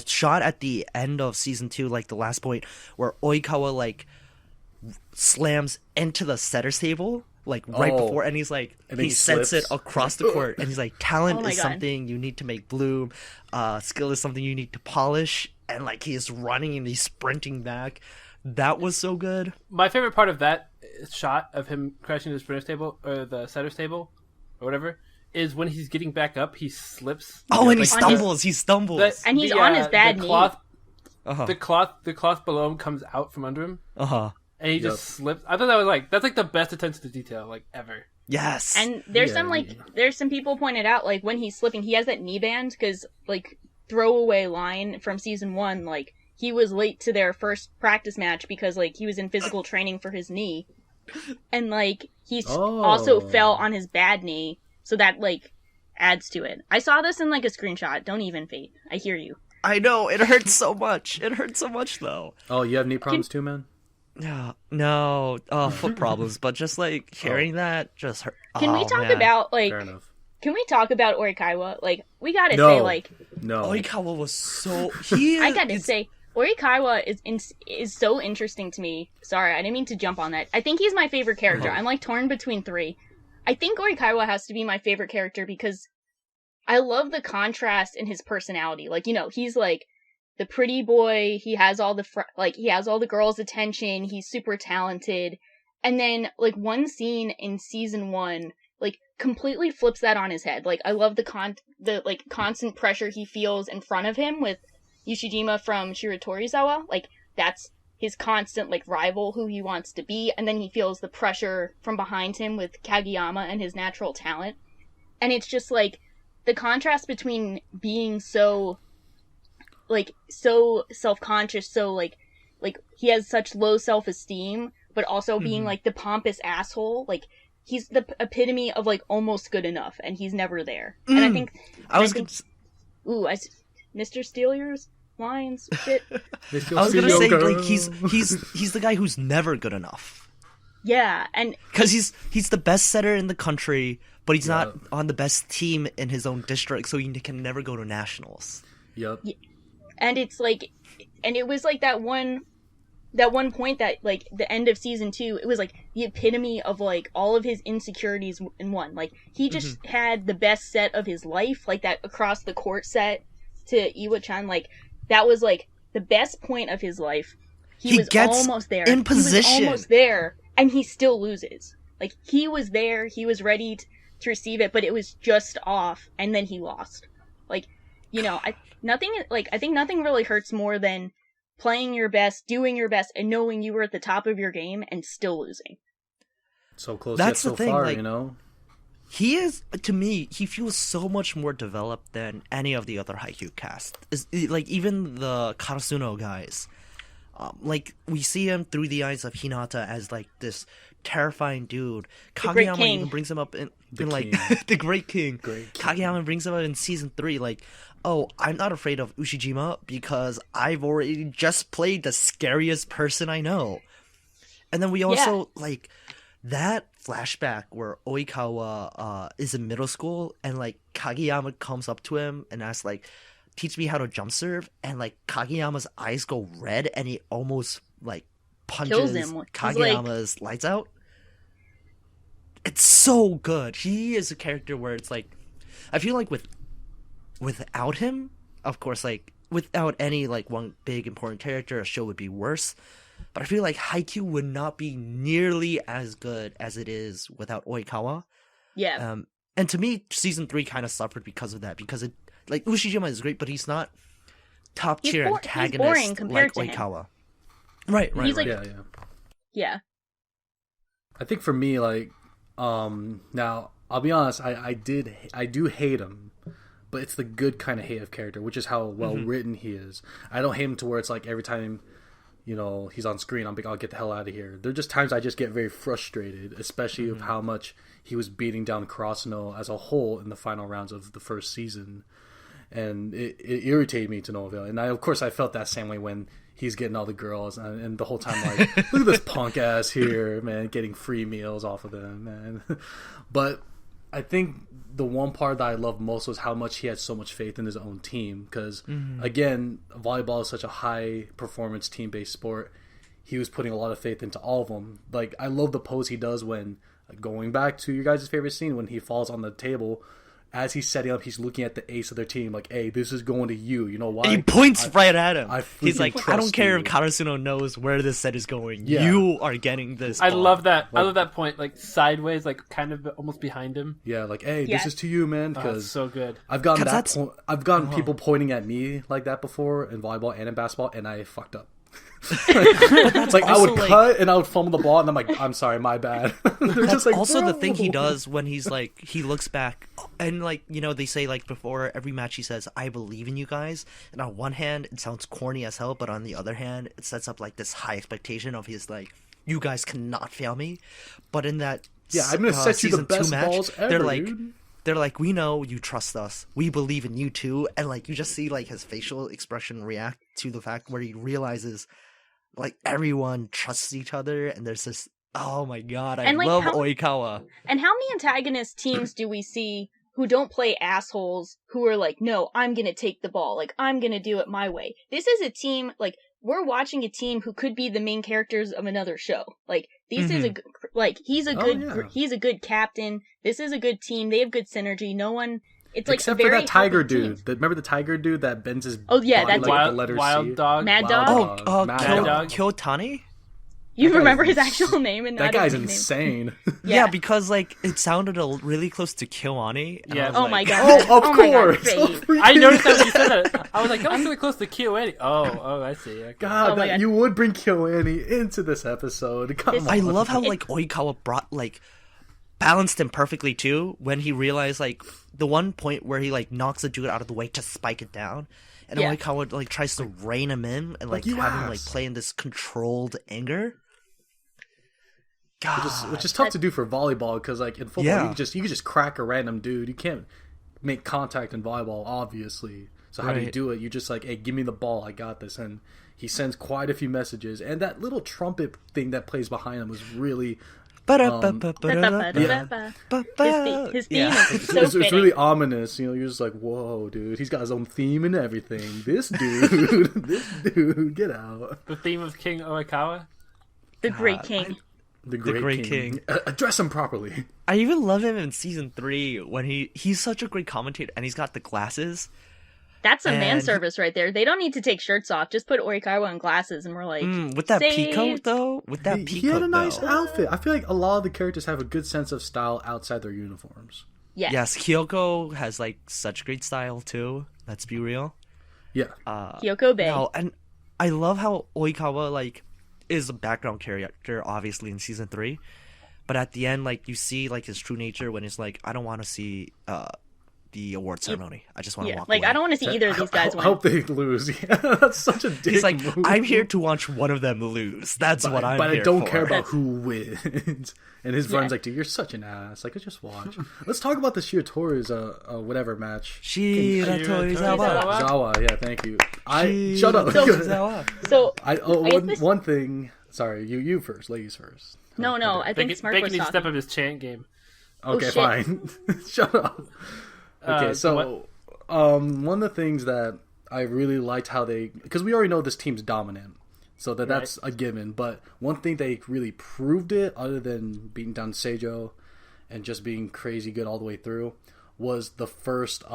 shot at the end of season 2, like the last point, where Oikawa, like, slams into the setter's table, like, right before, and he's like, he sets it across the court, and he's like, talent is something you need to make bloom, skill is something you need to polish, and, like, he's running and he's sprinting back. That was so good. My favorite part of that shot of him crashing to the sprinter's table, or the setter's table, or whatever, is when he's getting back up, he slips. Oh, and he stumbles. And he's on his bad knee. The cloth below him comes out from under him. And he just slips. I thought that was that's like the best attention to detail, like, ever. Yes. And there's there's some people pointed out, like, when he's slipping, he has that knee band, because, like, throwaway line from season 1, like, he was late to their first practice match because, like, he was in physical training for his knee. And, like, he also fell on his bad knee, so that, like, adds to it. I saw this in, like, a screenshot. Don't even Fate. I hear you. I know, it hurts so much. It hurts so much, though. Oh, you have knee problems too, man? No, foot problems, but just, like, hearing that just hurt. Can we talk about, like... Fair enough. Can we talk about Oikawa? Like, we gotta say, like... No. Oikawa was so... I gotta say, Oikawa is so interesting to me. Sorry, I didn't mean to jump on that. I think he's my favorite character. I'm, like, torn between 3. I think Oikawa has to be my favorite character because I love the contrast in his personality. Like, you know, he's, like, the pretty boy, he has all the he has all the girls' attention, he's super talented. And then, like, one scene in season 1... like, completely flips that on his head. Like, I love the constant pressure he feels in front of him with Yushijima from Shiratorizawa. Like, that's his constant, like, rival who he wants to be. And then he feels the pressure from behind him with Kageyama and his natural talent. And it's just, like, the contrast between being so self-conscious, so, like, he has such low self-esteem, but also being, like, the pompous asshole, like, he's the epitome of, like, almost good enough, and he's never there. And I think... Mr. Steal Yours lines, shit. I was gonna say, like, he's the guy who's never good enough. Yeah, and because he's the best setter in the country, but he's not on the best team in his own district, so he can never go to nationals. Yep. And it's like, and it was like that one point that like the end of season 2, it was like the epitome of like all of his insecurities in one. Like he just had the best set of his life, like that across the court set to Iwa-chan. Like that was like the best point of his life. He was almost there. In position. He was almost there, and he still loses. Like he was there, he was ready to receive it, but it was just off, and then he lost. Like, you know, I think nothing really hurts more than playing your best, doing your best, and knowing you were at the top of your game and still losing. So close That's yet so the thing, far, like, you know? He is, to me, he feels so much more developed than any of the other Haikyuu cast. Like, even the Karasuno guys. Like, we see him through the eyes of Hinata as, like, this terrifying dude. Kageyama even brings him up in like, the Great King. Kageyama brings him up in Season 3, like, oh, I'm not afraid of Ushijima because I've already just played the scariest person I know. And then we also, like, that flashback where Oikawa is in middle school and, like, Kageyama comes up to him and asks, like, teach me how to jump serve, and, like, Kageyama's eyes go red and he almost, like, punches Kageyama's lights out. It's so good. He is a character where it's like, I feel like without him, of course, like, without any, like, one big important character, a show would be worse. But I feel like Haikyuu would not be nearly as good as it is without Oikawa. Yeah. And to me, Season 3 kind of suffered because of that. Because, it, like, Ushijima is great, but he's not top-tier antagonist like Oikawa. Right. Like, yeah. I think for me, like, now, I'll be honest, I do hate him. But it's the good kind of hate of character, which is how well written he is. I don't hate him to where it's like every time, you know, he's on screen, I'm like, I'll get the hell out of here. There are just times I just get very frustrated, especially with how much he was beating down Karasuno as a whole in the final rounds of the first season. And it irritated me to no avail. And of course I felt that same way when he's getting all the girls, and the whole time, like, look at this punk ass here, man, getting free meals off of them, man. But I think the one part that I loved most was how much he had so much faith in his own team. Because, again, volleyball is such a high-performance, team-based sport. He was putting a lot of faith into all of them. Like, I love the pose he does when, going back to your guys' favorite scene, when he falls on the table. As he's setting up, he's looking at the ace of their team, like, hey, this is going to you. You know why? And he points right at him. He's like, I don't care you. if Karasuno knows where this set is going. Yeah. You are getting this ball. I love that. Like, I love that point, like, sideways, like, kind of almost behind him. Yeah, like, hey, this is to you, man. Because so good. I've gotten I've gotten people pointing at me like that before in volleyball and in basketball, and I fucked up. Like, I would cut and I would fumble the ball, and I'm like, I'm sorry, my bad. They're just like, also the thing he does when he's like, he looks back and, like, you know, they say, like, before every match he says, I believe in you guys, and on one hand it sounds corny as hell, but on the other hand it sets up, like, this high expectation of his, like, you guys cannot fail me. But in that I'm gonna set you the best balls ever, they're like, we know you trust us. We believe in you too. And, like, you just see, like, his facial expression react to the fact where he realizes, like, everyone trusts each other, and there's this, oh my god, I love Oikawa. And how many antagonist teams do we see who don't play assholes, who are like, no, I'm gonna take the ball, like, I'm gonna do it my way. This is a team, like, we're watching a team who could be the main characters of another show. Like, this is a, like, he's a good captain, this is a good team, they have good synergy, no one... It's like except for that tiger dude. Remember the tiger dude that bends his body that's like the letter Wild C? Dog. Mad Dog? Mad Dog. Kyotani? You remember his actual name and that guy's insane. Yeah, because, like, it sounded really close to Kyoani. Yeah. Oh my god. Oh, of course. I noticed that when you said that. I was like, that was really close to KyoAni. Oh, I see. Okay. God, you would bring KyoAni into this episode. Come on. I love how, like, Oikawa balanced him perfectly too when he realized, like, the one point where he, like, knocks the dude out of the way to spike it down, and Oikawa, like, tries to rein him in and, like, have him, like, play in this controlled anger. God. Which is tough to do for volleyball, because, like, in football you can just crack a random dude. You can't make contact in volleyball, obviously. So how do you do it? You just like, hey, give me the ball. I got this. And he sends quite a few messages. And that little trumpet thing that plays behind him was really... His theme is so it's really ominous. You know, you're just like, whoa, dude. He's got his own theme and everything. This dude, get out. The theme of King Oikawa? The Great King. The Great King. Address him properly. I even love him in season 3 when he's such a great commentator and he's got the glasses. That's a man service right there. They don't need to take shirts off. Just put Oikawa in glasses and we're like, with that peacoat though? With that peacoat, he had a nice outfit. I feel like a lot of the characters have a good sense of style outside their uniforms. Yes, Kyoko has like such great style too. Let's be real. Yeah. Kyoko Bay. No, and I love how Oikawa like is a background character, obviously in season 3, but at the end, like you see like his true nature when it's like, I don't want to see the award ceremony. I just want to walk away. I don't want to see either of these guys win. I hope they lose. Yeah, that's such a dick He's like, move. I'm here to watch one of them lose. That's what I'm here for. But I don't care about who wins. And his friend's like, dude, you're such an ass. Like, just watch. Let's talk about the Shiratori's whatever match. Shiratorizawa. Yeah, thank you. Shut up. So one thing. Sorry, you first. Ladies first. No. I think Smurf was talking. talking. Step up his chant game. Okay, fine. Shut up. Okay, so one of the things that I really liked how they, because we already know this team's dominant, so that's a given. But one thing they really proved it, other than beating down Seijo and just being crazy good all the way through, was the first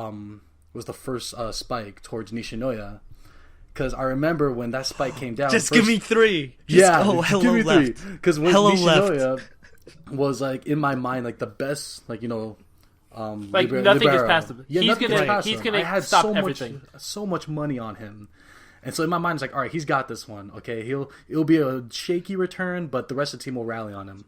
spike towards Nishinoya. Because I remember when that spike came down, give me 3. Give me left. 3. Because when Nishinoya was like in my mind like the best, like, you know. Like nothing is past him. Yeah, he's gonna stop everything. So much money on him, and so in my mind it's like, all right, he's got this one. Okay, it'll be a shaky return, but the rest of the team will rally on him.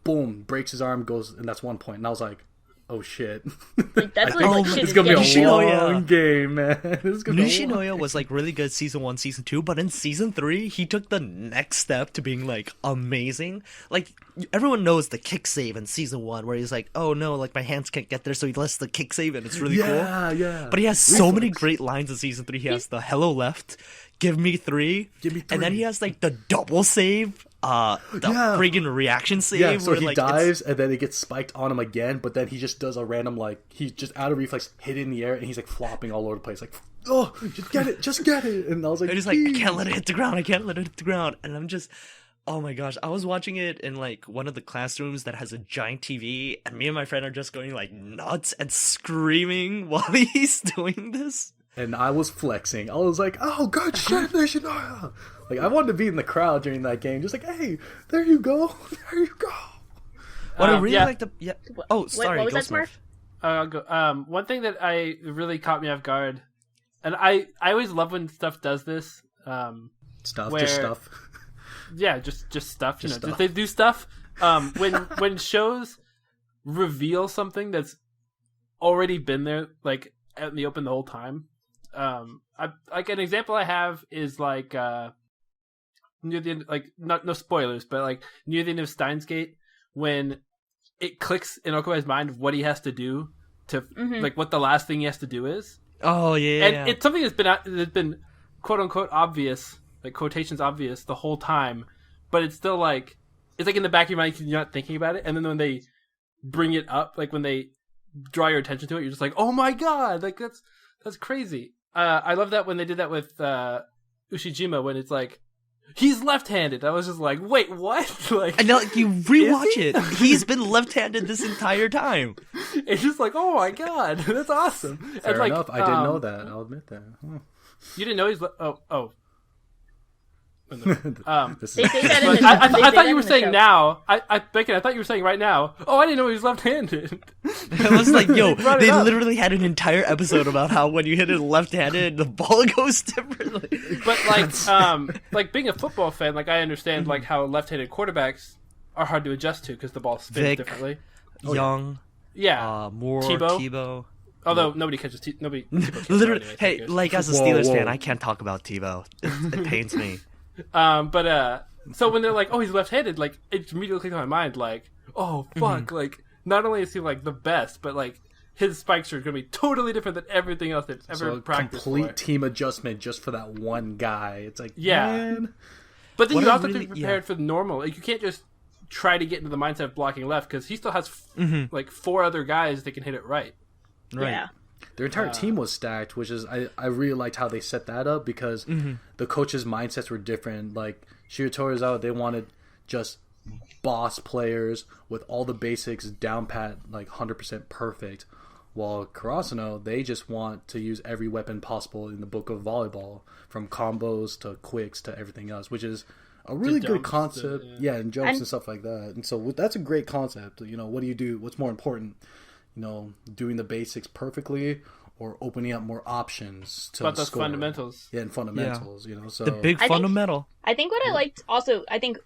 Boom, breaks his arm, goes, and that's 1 point. And I was like, oh shit, that's like shit. It's gonna be a long game, man. Nishinoya was like really good season 1, season 2, but in season 3 he took the next step to being like amazing. Like everyone knows the kick save in season 1 where he's like, oh no, like my hands can't get there, so he lets the kick save and it's really cool. Yeah. But he has so many great lines in season 3. He has the hello left, give me 3, and then he has like the double save. Friggin' reaction save. Yeah, so where, he like, dives and then it gets spiked on him again, but then he just does a random, like, he's just out of reflex, hit it in the air, and he's like flopping all over the place, like, oh, just get it. And I was like, and he's like, I can't let it hit the ground. And I'm just, oh my gosh, I was watching it in like one of the classrooms that has a giant TV, and me and my friend are just going like nuts and screaming while he's doing this. And I was flexing. I was like, oh, good shit, Nishinoya. Like, I wanted to be in the crowd during that game. Just like, hey, there you go. There you go. What I really like the... Yeah. Oh, sorry. What was that, Smurf? I'll go. One thing that I really caught me off guard, and I always love when stuff does this. Just stuff. Yeah, just stuff. Just stuff. They do stuff. When shows reveal something that's already been there, like out in the open the whole time. Like an example I have is like near the end, like no spoilers, but like near the end of Steins Gate, when it clicks in Okawa's mind of what he has to do to like what the last thing he has to do is. Oh yeah, and it's something that's been quote unquote obvious, like quotations obvious the whole time, but it's still like it's like in the back of your mind you're not thinking about it, and then when they bring it up, like when they draw your attention to it, you're just like, oh my god, like that's crazy. I love that when they did that with Ushijima, when it's like he's left-handed. I was just like, wait, what? Like, and now like, you rewatch it. He's been left-handed this entire time. It's just like, oh my god, that's awesome. Fair enough. I didn't know that. I'll admit that. You didn't know he's oh. They say that in I thought you were saying now. Bacon, I thought you were saying right now. Oh, I didn't know he was left-handed. I was like, yo, they literally had an entire episode about how when you hit it left-handed, the ball goes differently. But like being a football fan, like I understand like how left-handed quarterbacks are hard to adjust to because the ball spins differently. Young, Moore, Tebow. Although nobody catches nobody. Literally, hey, like as a Steelers fan, I can't talk about Tebow. It pains me. So when they're like, oh, he's left-handed, like it immediately clicked on my mind, like, oh fuck, like not only is he like the best, but like his spikes are going to be totally different than everything else they've ever So a practiced complete for. team adjustment just for that one guy. It's like, Yeah. man. But then What you I also have to really- be prepared for the normal. Like, you can't just try to get into the mindset of blocking left because he still has like 4 other guys that can hit it right. Right. Yeah. Their entire team was stacked, which is I really liked how they set that up because the coaches' mindsets were different. Like Shiratorizawa, they wanted just boss players with all the basics down pat, like 100% perfect. While Karasuno, they just want to use every weapon possible in the book of volleyball, from combos to quicks to everything else, which is a really good jumps, concept. yeah. And jumps and stuff like that. And so that's a great concept. You know, what do you do? What's more important? You know, doing the basics perfectly or opening up more options to But those score. fundamentals. Yeah, and fundamentals, you know. So The big I think- fundamental. I think what I liked also, I think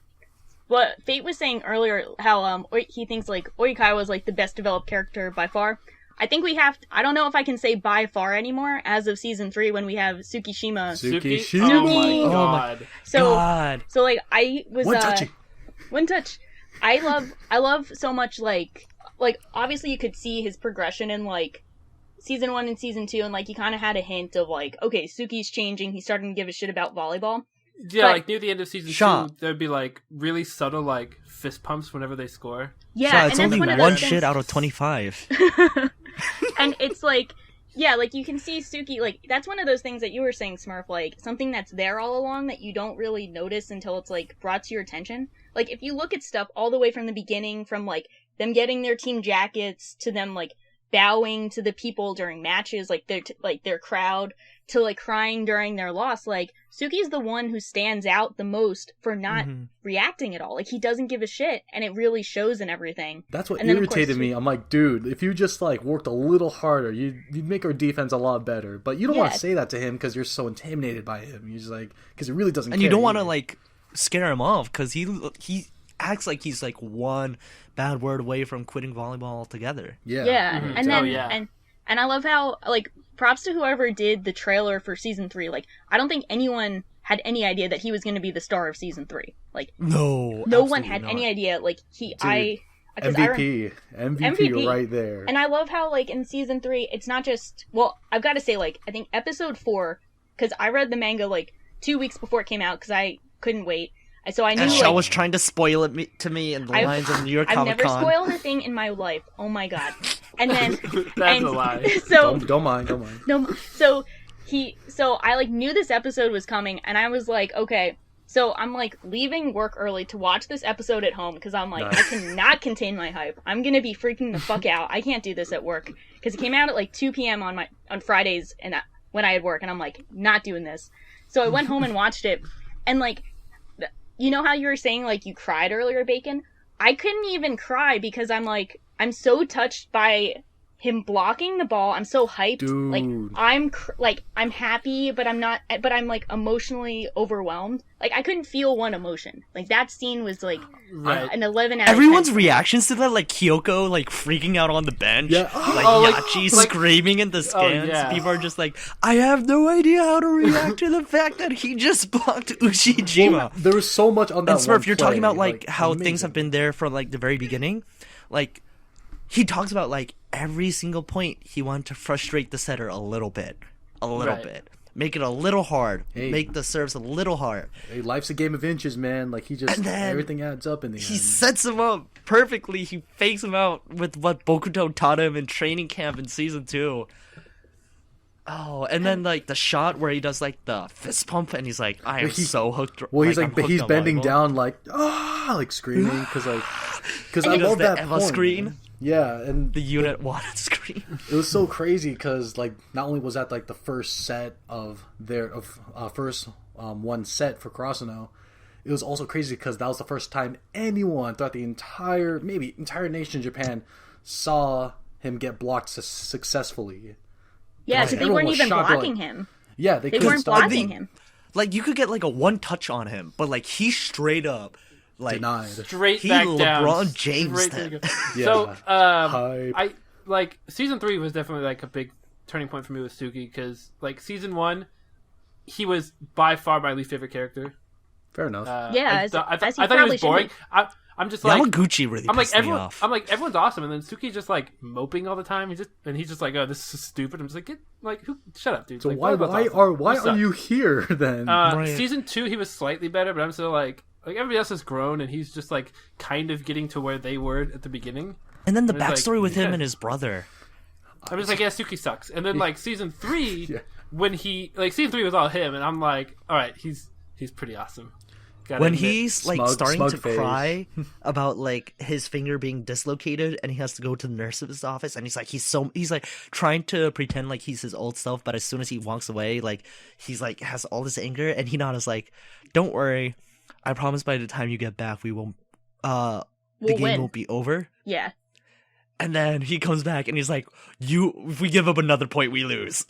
what Fate was saying earlier, how he thinks like Oikawa was like the best developed character by far. I think we have. I don't know if I can say by far anymore as of season 3 when we have Tsukishima. Tsukishima. Oh my Suki. god. So God. so like I was one touchy. One touch. I love so much like obviously you could see his progression in like season 1 and season 2 and like you kind of had a hint of like, okay, Suki's changing, he's starting to give a shit about volleyball. Yeah, But- like near the end of season Shaw. 2, there'd be like really subtle like fist pumps whenever they score. Yeah, Yeah, and it's that's only one of one those shit things- out of 25. And it's like, yeah, like you can see Suki, like that's one of those things that you were saying, Smurf, like something that's there all along that you don't really notice until it's like brought to your attention. Like if you look at stuff all the way from the beginning, from like them getting their team jackets to them like bowing to the people during matches, like their crowd, to like crying during their loss, like Suki's the one who stands out the most for not reacting at all. Like he doesn't give a shit, and it really shows in everything. That's what And then, of course, irritated me. I'm like, dude, if you just like worked a little harder, you'd make our defense a lot better. But you don't want Yeah. to say that to him because you're so intimidated by him. You're just like, because he really doesn't. And care you don't want to either. like scare him off because he acts like he's like one bad word away from quitting volleyball altogether. Yeah. Yeah, Mhm. and then Oh, yeah. and I love how like props to whoever did the trailer for season 3. Like I don't think anyone had any idea that he was going to be the star of season 3. Like No, no one absolutely had not. any idea. Like Dude, 'cause MVP MVP. right there. And I love how like in season 3, it's not just, well, I've got to say like I think episode 4, because I read the manga like 2 weeks before it came out because I couldn't wait. So I knew And like, Shaw was trying to spoil it to me in the I've- lines of New York I've Comic never Con. spoiled a thing in my life. Oh my god. And then That's and a lie. So Don't mind. no, so I like knew this episode was coming, and I was like, okay. So I'm like leaving work early to watch this episode at home because I'm like, Nice. I cannot contain my hype. I'm gonna be freaking the fuck out. I can't do this at work because it came out at like 2 p.m. on Fridays and when I had work, and I'm like, not doing this. So I went home and watched it, and like, you know how you were saying like you cried earlier, Bacon? I couldn't even cry because I'm like, I'm so touched by him blocking the ball. I'm so hyped. Dude. Like I'm happy, but I'm not. But I'm like emotionally overwhelmed. Like I couldn't feel one emotion. Like that scene was like Right. an 11 out of 10. Everyone's reactions to that, like Kyoko, like freaking out on the bench, Yeah. like Oh, like- Yachi like- screaming in the stands. yeah. People are just like, I have no idea how to react to the fact that he just blocked Ushijima. There was so much on that. And one Smurf, you're play, talking about like how amazing. things have been there from like the very beginning. Like he talks about like every single point he wanted to frustrate the setter a little bit, Right. make it a little hard, Hey. make the serves a little hard. Hey, life's a game of inches, man. Like he just And then everything adds up in the He end. sets him up perfectly. He fakes him out with what Bokuto taught him in training camp in season 2. Oh, and then like the shot where he does like the fist pump, and he's like, "I am so hooked." Well, he's I'm like, he's hooked on bending volleyball." down, like screaming because I he does love the that Eva point, screen. man. Yeah, and The unit wanted screen. it was so crazy because like not only was that like the first set of first one set for Krasno, it was also crazy because that was the first time anyone throughout the entire nation of Japan saw him get blocked successfully. Yeah, Like, because they everyone weren't was even shocked, they're blocking like- him. Yeah, They couldn't weren't stop blocking him. him. Like you could get like a one touch on him, but like he straight up like Denied. Straight He back down. LeBron James Straight them. back- Yeah. So, Hype. I like season 3 was definitely like a big turning point for me with Suki because like season 1, he was by far my least favorite character. Fair enough. Yeah, I as thought he he probably was should boring. be. I'm just like Yamaguchi really pissed me off. I'm like everyone's awesome, and then Suki's just like moping all the time. He's just like, oh, this is stupid. I'm just like, shut up, dude. So like, why are you here then? Season 2 he was slightly better, but I'm still like everybody else has grown, and he's just like kind of getting to where they were at the beginning. And then the backstory with him and his brother. I'm just like, yeah, Suki sucks. And then like season 3, when he season 3 was all him, and I'm like, all right, he's pretty awesome. When he's like starting to phase. cry about like his finger being dislocated and he has to go to the nurse's office, and he's like trying to pretend like he's his old self, but as soon as he walks away, like he's like has all this anger, and Hinata's like, don't worry, I promise by the time you get back we won't the game win. won't be over. Yeah. And then he comes back and he's like, if we give up another point, we lose.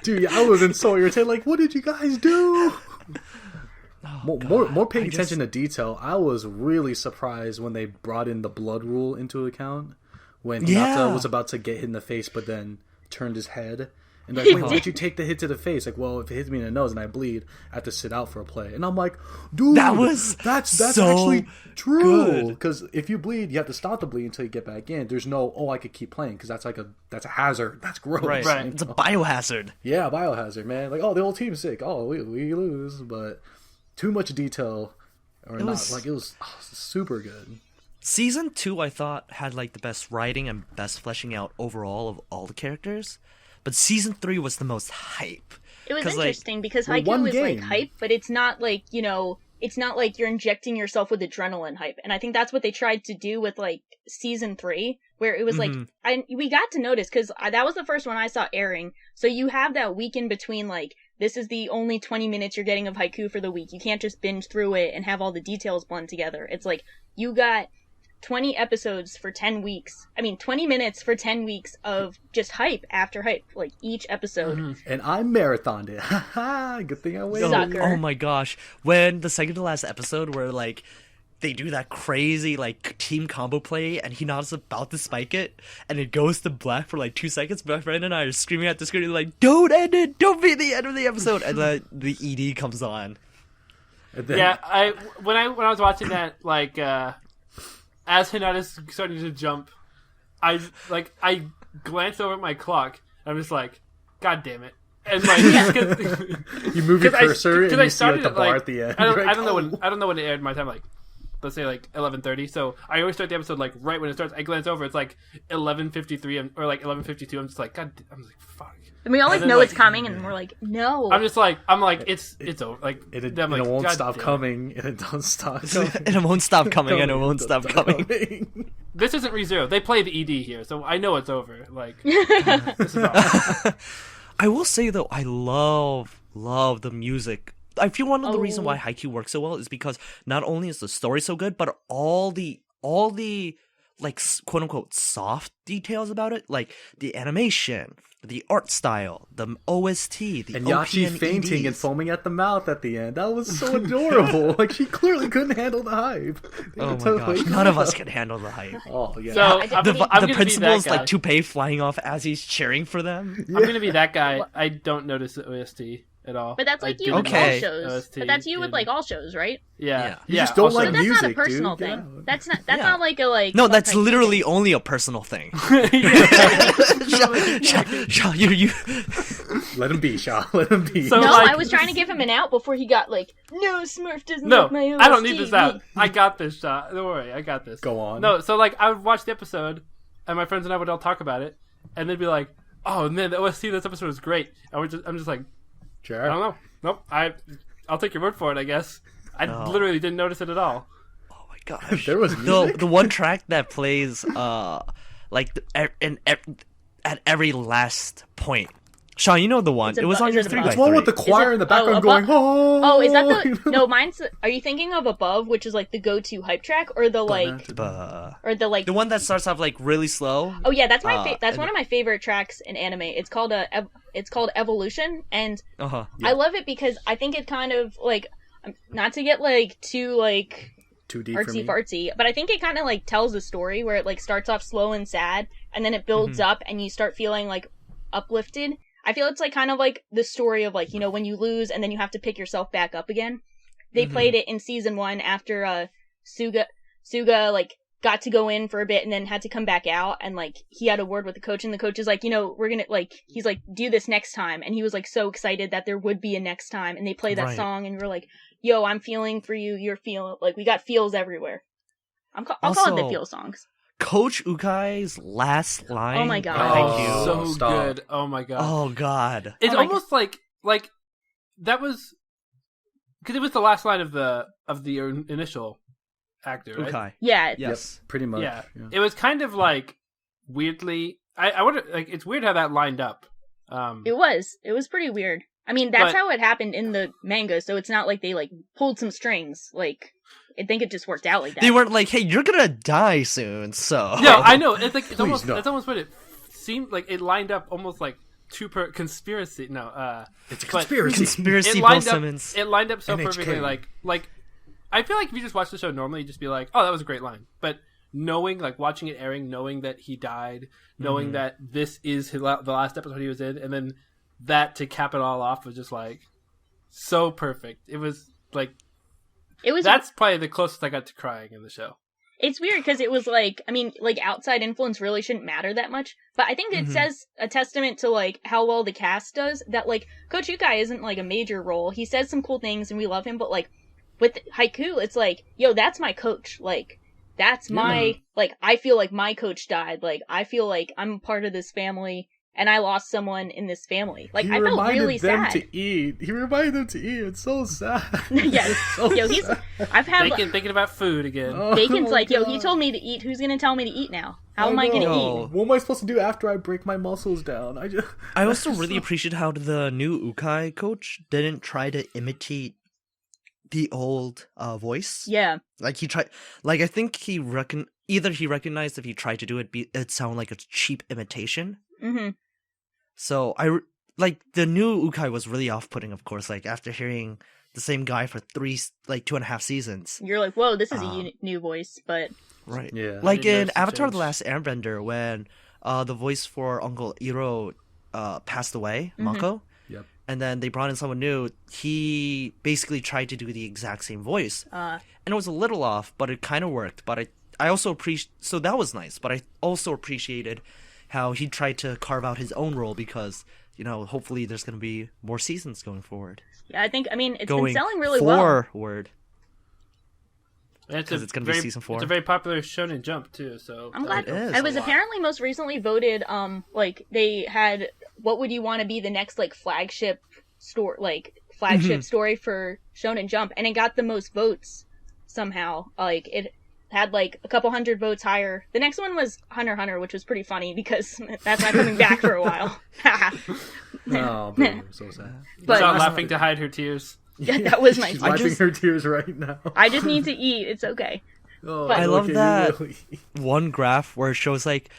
Dude, I was so irritated. Like, what did you guys do? More paying attention to detail. I was really surprised when they brought in the blood rule into account. When Hinata was about to get hit in the face, but then turned his head. And like, wait, why'd you take the hit to the face? Like, well, if it hits me in the nose and I bleed, I have to sit out for a play. And I'm like, dude, that's so actually true. good. Because if you bleed, you have to stop the bleed until you get back in. There's no, I could keep playing because that's a hazard. That's gross. Right. It's a biohazard. Yeah, biohazard, man. Like, the whole team's sick. We lose, but too much detail or not. Like, it was super good. Season 2, I thought, had like the best writing and best fleshing out overall of all the characters. But season 3 was the most hype. It was interesting because one Haikyuu is game. like hype, but it's not like, it's not like you're injecting yourself with adrenaline hype. And I think that's what they tried to do with like season 3, where it was like, we got to notice because that was the first one I saw airing. So you have that week in between, like, this is the only 20 minutes you're getting of Haikyuu for the week. You can't just binge through it and have all the details blend together. It's like, you got 20 episodes for 10 weeks. 20 minutes for 10 weeks of just hype after hype, like each episode. And I marathoned it. Good thing I waited. Sucker. Oh my gosh. When the second to last episode where like they do that crazy like team combo play and Hinata's about to spike it and it goes to black for like 2 seconds, my friend and I are screaming at the screen like, don't end it! Don't be the end of the episode! And then the ED comes on. Then... Yeah, when I was watching that, like as Hinata's starting to jump, I glanced over at my clock. And I'm just like, God damn it! And like, you move your cursor and you see like the bar like, at the end. I don't know when it aired my time. Like, let's say like 11:30. So I always start the episode like right when it starts. I glance over, it's like 11:53 or like 11:52. I'm just like, God, I'm just like, fuck. And we all like know it's coming, and we're like, no. I'm like, it's over. Like, it like, won't stop coming, and it don't stop coming. And it won't stop coming, and it won't stop coming. This isn't ReZero. They play the ED here, so I know it's over. Like, this is awesome. I will say though, I love the music. I feel one of the reasons why Haikyuu works so well is because not only is the story so good, but all the like quote unquote soft details about it, like the animation, the art style, the OST, the and OP Yashi and fainting EDs. and foaming at the mouth at the end. That was so adorable. Like, she clearly couldn't handle the hype. Oh my gosh, none of us can handle the hype. Oh yeah. So The principal's like toupee flying off as he's cheering for them. I'm gonna be that guy. I don't notice the OST at all. But that's like you with all shows. But that's you with like all shows, right? Yeah. You just don't like But that's music, not a personal dude. thing. That's not like a like. No, that's literally only a personal thing. Shaw, you. Let him be, Shaw. Let him be. So, No, like- I was trying to give him an out before he got like, no, Smurf doesn't No, like my OST. I don't need this out. I got this shot. Don't worry, I got this. Go on. No, so like I would watch the episode, and my friends and I would all talk about it, and they'd be like, "Oh man, the OST of this episode was great." I'm just like, Sure. I don't know. Nope. I'll take your word for it, I guess. I literally didn't notice it at all. Oh my gosh, There was music? the one track that plays like at every last point. Shaw, you know the one. It's It was on your it's 3x3. It's one with the choir in the background going, oh. Oh, is that the no? Mine's. Are you thinking of Above, which is like the go-to hype track, or the like, The one that starts off like really slow. Oh yeah, that's my that's one of my favorite tracks in anime. It's called Evolution, and I love it because I think it kind of like, not to get like too like Too deep for me. artsy-fartsy, but I think it kind of like tells a story where it like starts off slow and sad, and then it builds up, and you start feeling like uplifted. I feel it's like kind of like the story of like, you know, when you lose and then you have to pick yourself back up again. They played it in season 1 after Suga like got to go in for a bit and then had to come back out, and like he had a word with the coach, and the coach is like, we're gonna like, he's like, do this next time, and he was like so excited that there would be a next time, and they play that song, and we're like, yo, I'm feeling for you, you're feeling, like we got feels everywhere. I'll call it the feel songs. Coach Ukai's last line. Oh my god! So good! Oh my god! Oh god! It's almost like that was because it was the last line of the initial actor, right? Ukai. Yeah. Yes. Yep, pretty much. Yeah. It was kind of like weirdly. I wonder, like, it's weird how that lined up. It was pretty weird. I mean, that's how it happened in the manga, so it's not like they like pulled some strings. Like, I think it just worked out like that. They weren't like, "Hey, you're gonna die soon," so. No, I know. It's like it's almost what it seemed like. It lined up almost like two conspiracy. No, it's a conspiracy. Conspiracy. Bill Simmons. It lined up so NHK. perfectly. Like I feel like if you just watch the show normally, you'd just be like, "Oh, that was a great line." But knowing, like, watching it airing, knowing that he died, knowing that this is the last episode he was in, and then that to cap it all off was just like so perfect. It was like that's probably the closest I got to crying in the show. It's weird because it was like, I mean, like, outside influence really shouldn't matter that much, but I think it says a testament to like how well the cast does that. Like, Coach Ukai isn't like a major role. He says some cool things and we love him, but like with Haikyuu, it's like, yo, that's my coach. Like, that's my like, I feel like my coach died. Like, I feel like I'm part of this family. And I lost someone in this family. Like, I felt really sad. He reminded them to eat. It's so sad. Yeah. So yo, I've had thinking about food again. Bacon's like, yo, he told me to eat. Who's gonna tell me to eat now? How am I gonna eat? What am I supposed to do after I break my muscles down? I also really appreciate how the new Ukai coach didn't try to imitate the old voice. Yeah. Like, he tried. Like, I think either he recognized if he tried to do it, it'd sound like a cheap imitation. Mm-hmm. So like the new Ukai was really off-putting, of course. Like, after hearing the same guy for 2.5 seasons, you're like, whoa, this is a new voice, but right, yeah. Like in Avatar: The Last Airbender, when the voice for Uncle Iroh passed away, Mako, yep, and then they brought in someone new. He basically tried to do the exact same voice, and it was a little off, but it kind of worked. But I also so that was nice. But I also appreciated how he tried to carve out his own role because, hopefully there's going to be more seasons going forward. Yeah, I mean, it's been selling really well. Forward. Because it's going to be season 4. It's a very popular Shonen Jump, too, so... I'm glad. It was apparently most recently voted, like, they had, what would you want to be the next, like, flagship story for Shonen Jump, and it got the most votes, somehow. Like, it had like a couple hundred votes higher. The next one was Hunter x Hunter, which was pretty funny because that's not coming back for a while. Oh, boo, so sad. But not laughing to hide her tears. Yeah, that was my. She's wiping her tears right now. I just need to eat. It's okay. Oh, but, I love that one graph where it shows like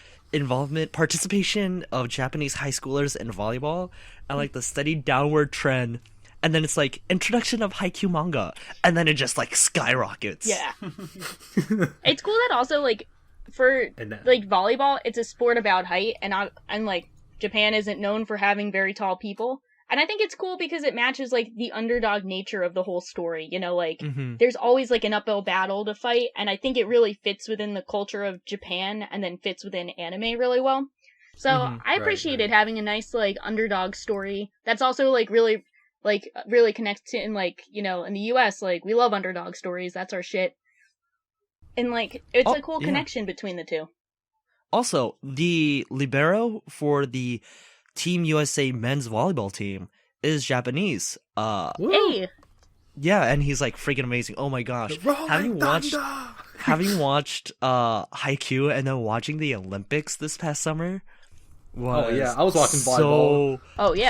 participation of Japanese high schoolers in volleyball, and like the steady downward trend. And then it's like introduction of Haikyuu manga, and then it just like skyrockets. Yeah, it's cool that also like for like volleyball, it's a sport about height, and like Japan isn't known for having very tall people, and I think it's cool because it matches like the underdog nature of the whole story. Like there's always like an uphill battle to fight, and I think it really fits within the culture of Japan, and then fits within anime really well. So I appreciated having a nice like underdog story that's also like really connects to, in like, in the US, like, we love underdog stories, that's our shit. And like, it's a cool connection between the two. Also, the libero for the Team USA men's volleyball team is Japanese. Hey! Yeah, and he's like freaking amazing. Oh my gosh. Having watched Haikyuu and then watching the Olympics this past summer, I was watching volleyball.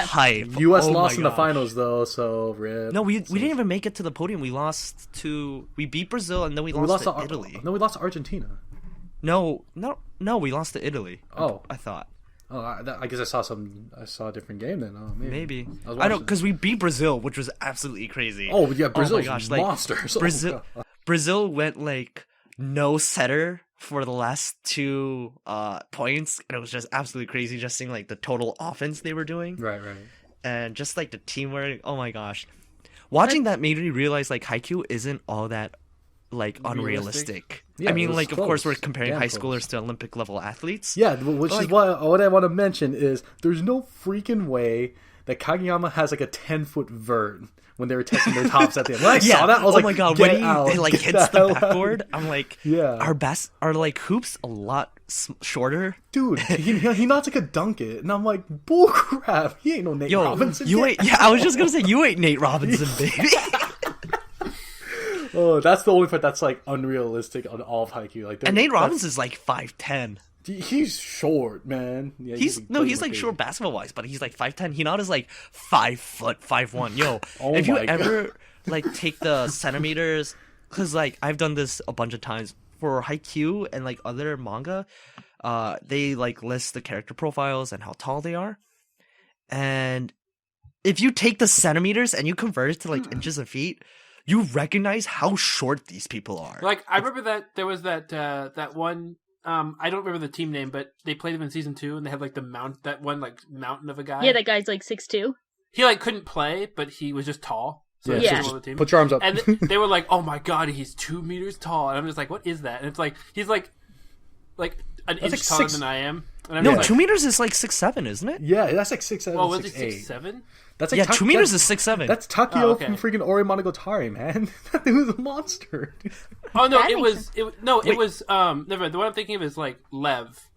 Hype. U.S. lost in the finals though, so rip. No, we didn't even make it to the podium. We beat Brazil and then we lost to Italy. No, we lost to Argentina. No, we lost to Italy. Oh, I thought. Oh, I guess I saw a different game then. Oh, maybe. I know, because we beat Brazil, which was absolutely crazy. Oh yeah, Brazil's monsters. Brazil went like no setter for the last 2 points, and it was just absolutely crazy just seeing like the total offense they were doing. Right. And just like the teamwork. Oh my gosh. Watching that made me realize like Haikyuu isn't all that like unrealistic. Yeah, I mean, it was like of course we're close. comparing Damn high close. schoolers to Olympic level athletes. Yeah, which is what I want to mention is there's no freaking way that Kageyama has like a 10-foot vert when they were testing their tops at the end. When I saw that, I was oh like, my god, get when out, he like get hits the hell out. backboard, I'm like, Yeah. our like hoops a lot shorter. Dude, he not like a dunk it, and I'm like, bull crap. He ain't no Nate Yo, Robinson. you ain't. Yeah, I was just gonna say you ain't Nate Robinson, baby. Oh, that's the only part that's like unrealistic on all of Haikyuu. Like, And Nate Robinson's like 5'10". he's short, man. Yeah, He's like crazy. short basketball wise, but he's like 5'10". He not is like 5 foot 5'1". Yo, Oh if you my God. ever like take the centimeters, because like I've done this a bunch of times for Haikyuu and like other manga, they like list the character profiles and how tall they are, and if you take the centimeters and you convert it to like inches and feet, you recognize how short these people are. Like I remember that there was that one. I don't remember the team name, but they played them in season 2, and they had like that one like mountain of a guy. Yeah, that guy's like 6'2". He like couldn't play, but he was just tall. So Yeah, he was Yeah. just on the team. Put your arms up. And they were like, "Oh my god, he's 2 meters tall," and I'm just like, "What is that?" And it's like he's like an inch like taller 6 than I am. And I'm No, just like, 2 meters is like 6'7", isn't it? Yeah, that's like 6'7", well, was he 6'8". 6'7"? That's like Yeah, 2 meters is 6'7". That's Takio Oh, okay. from freaking Ori Monogatari, man. That dude was a monster. Oh no, That it makes was never mind. The one I'm thinking of is like Lev.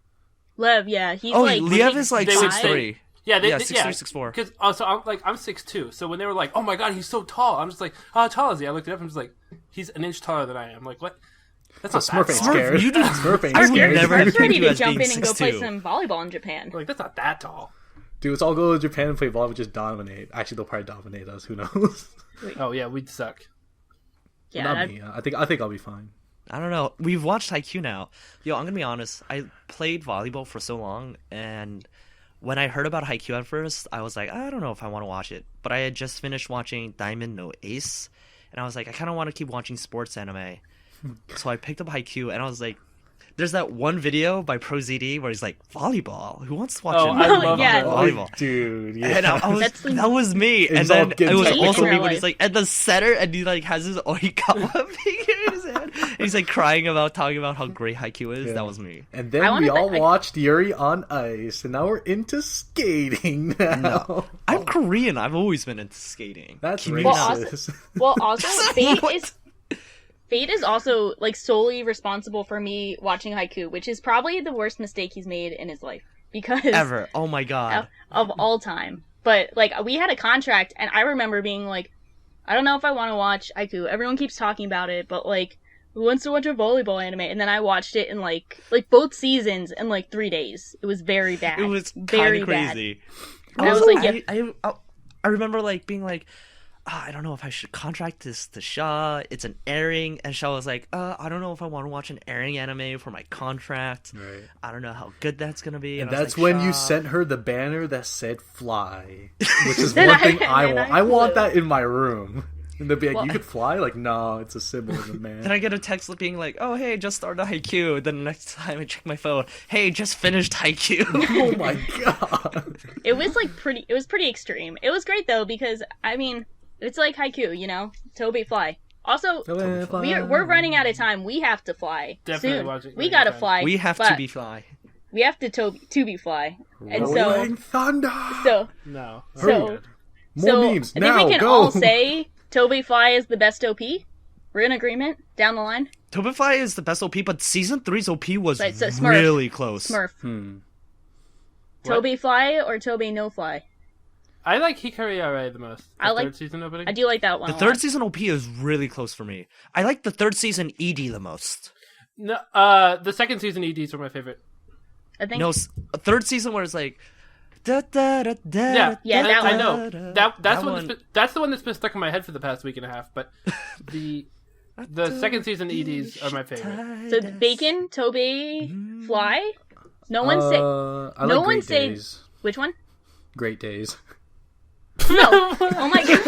Lev, yeah, he's Oh, like Liev is like they would 6'3". Yeah, Yeah, 6'3", 6'4". Because also I'm 6'2", so when they were like, "Oh my god, he's so tall," I'm just like, "How tall is he?" I looked it up and I'm just like, "He's an inch taller than I am." I'm like, what? That's not Smurf that ain't tall. scared. you do- Smurf ain't I would scared. never- Smurf's ready you to as jump being in and go play 6'2". some volleyball in Japan. Like that's not that tall. Dude, let's all go to Japan and play volleyball. Just dominate. Actually, they'll probably dominate us. Who knows? Oh yeah, we'd suck. Yeah, Not that- me. I think I'll be fine. I don't know. We've watched Haikyuu now. Yo, I'm gonna be honest. I played volleyball for so long, and when I heard about Haikyuu at first, I was like, I don't know if I want to watch it. But I had just finished watching Diamond no Ace, and I was like, I kind of want to keep watching sports anime. So I picked up Haikyuu, and I was like, there's that one video by ProZD where he's like, volleyball? Who wants to watch Oh, it? I love Yeah. that. Volleyball. Dude, yeah. And I was, That's the- that was me. It's And all then good it was stuff. also me Real when he's life. like at the center and he like has his Oikawa figure in his hand. And he's like crying about talking about how great Haikyuu is. Yeah. That was me. And I then wanna we all th- I- watched Yuri on Ice, and now we're into skating now. No. I'm Korean. I've always been into skating. That's Can you Well, not- racist. Well, also Fate What? is Fate is also like solely responsible for me watching Haikyuu, which is probably the worst mistake he's made in his life because Ever. Oh my god. of all time. But like we had a contract, and I remember being like, I don't know if I want to watch Haikyuu. Everyone keeps talking about it, but like, who wants to watch a volleyball anime? And then I watched it in like both seasons in like 3 days. It was very bad. It was kind very of bad. crazy. I was like, yeah. I remember like being like, I don't know if I should contract this to Shaw. It's an airing, and Shaw was like, I don't know if I want to watch an airing anime for my contract. Right. I don't know how good that's gonna be. And I was that's like, when you "Shaw." sent her the banner that said "fly," which is Then one thing I then want. I I want flew. that in my room. And they'll be like, Well- "You could fly?" Like, no, it's a symbolism, man. Then I get a text being like, "Oh hey, just started Haikyuu." Then the next time I check my phone, "Hey, just finished Haikyuu." Oh my god! It was like pretty. It was pretty extreme. It was great though because I mean, it's like Haikyuu, you know, Toby fly. Also, we're running out of time. We have to fly Definitely soon. watching- We gotta time. fly. We have but to be fly. We have to be fly. And Rolling thunder. so No. so More so memes I now. think we can go. all say Toby Fly is the best OP. We're in agreement down the line. Tobify is the best OP, but season 3's OP was Right, so Smurf. really close. Smurf. What? Toby Fly or Toby No Fly? I like Hikari Are the most. The I like- third season opening. I do like that one. The a third lot. season OP is really close for me. I like the third season ED the most. No, the second season EDs were my favorite. I think. No, third season where it's like, da, da, da, da, Yeah, Yeah, that I one. know. That's the one. That's the one that's been stuck in my head for the past week and a half. But the second season EDs are my favorite. So Bacon, Toby, Fly. No one say I no like one Great say- Days. which one? Great Days. No. Oh my god.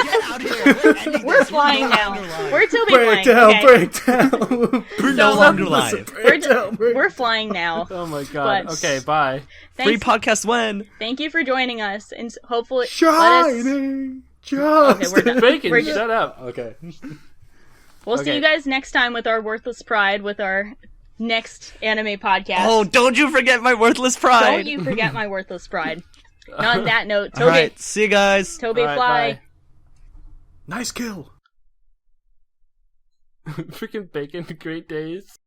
Get out here. We're flying now. We're Toby Break flying. down, okay. break down. We're no So- longer live. Break down, break We're flying now. Oh my god. But- Okay, bye. Free Thanks. podcast when? Thank you for joining us, and hopefully let us. Shining. Just. Okay, we're done. Bacon, We're just- shut up. Okay. We'll see Okay. you guys next time with our Worthless Pride, with our next anime podcast. Oh, don't you forget my worthless pride. Don't you forget my Worthless Pride. And on that note, Toge, All right, see you guys. Tobe All right, fly. bye. Nice kill. Freaking bacon, great days.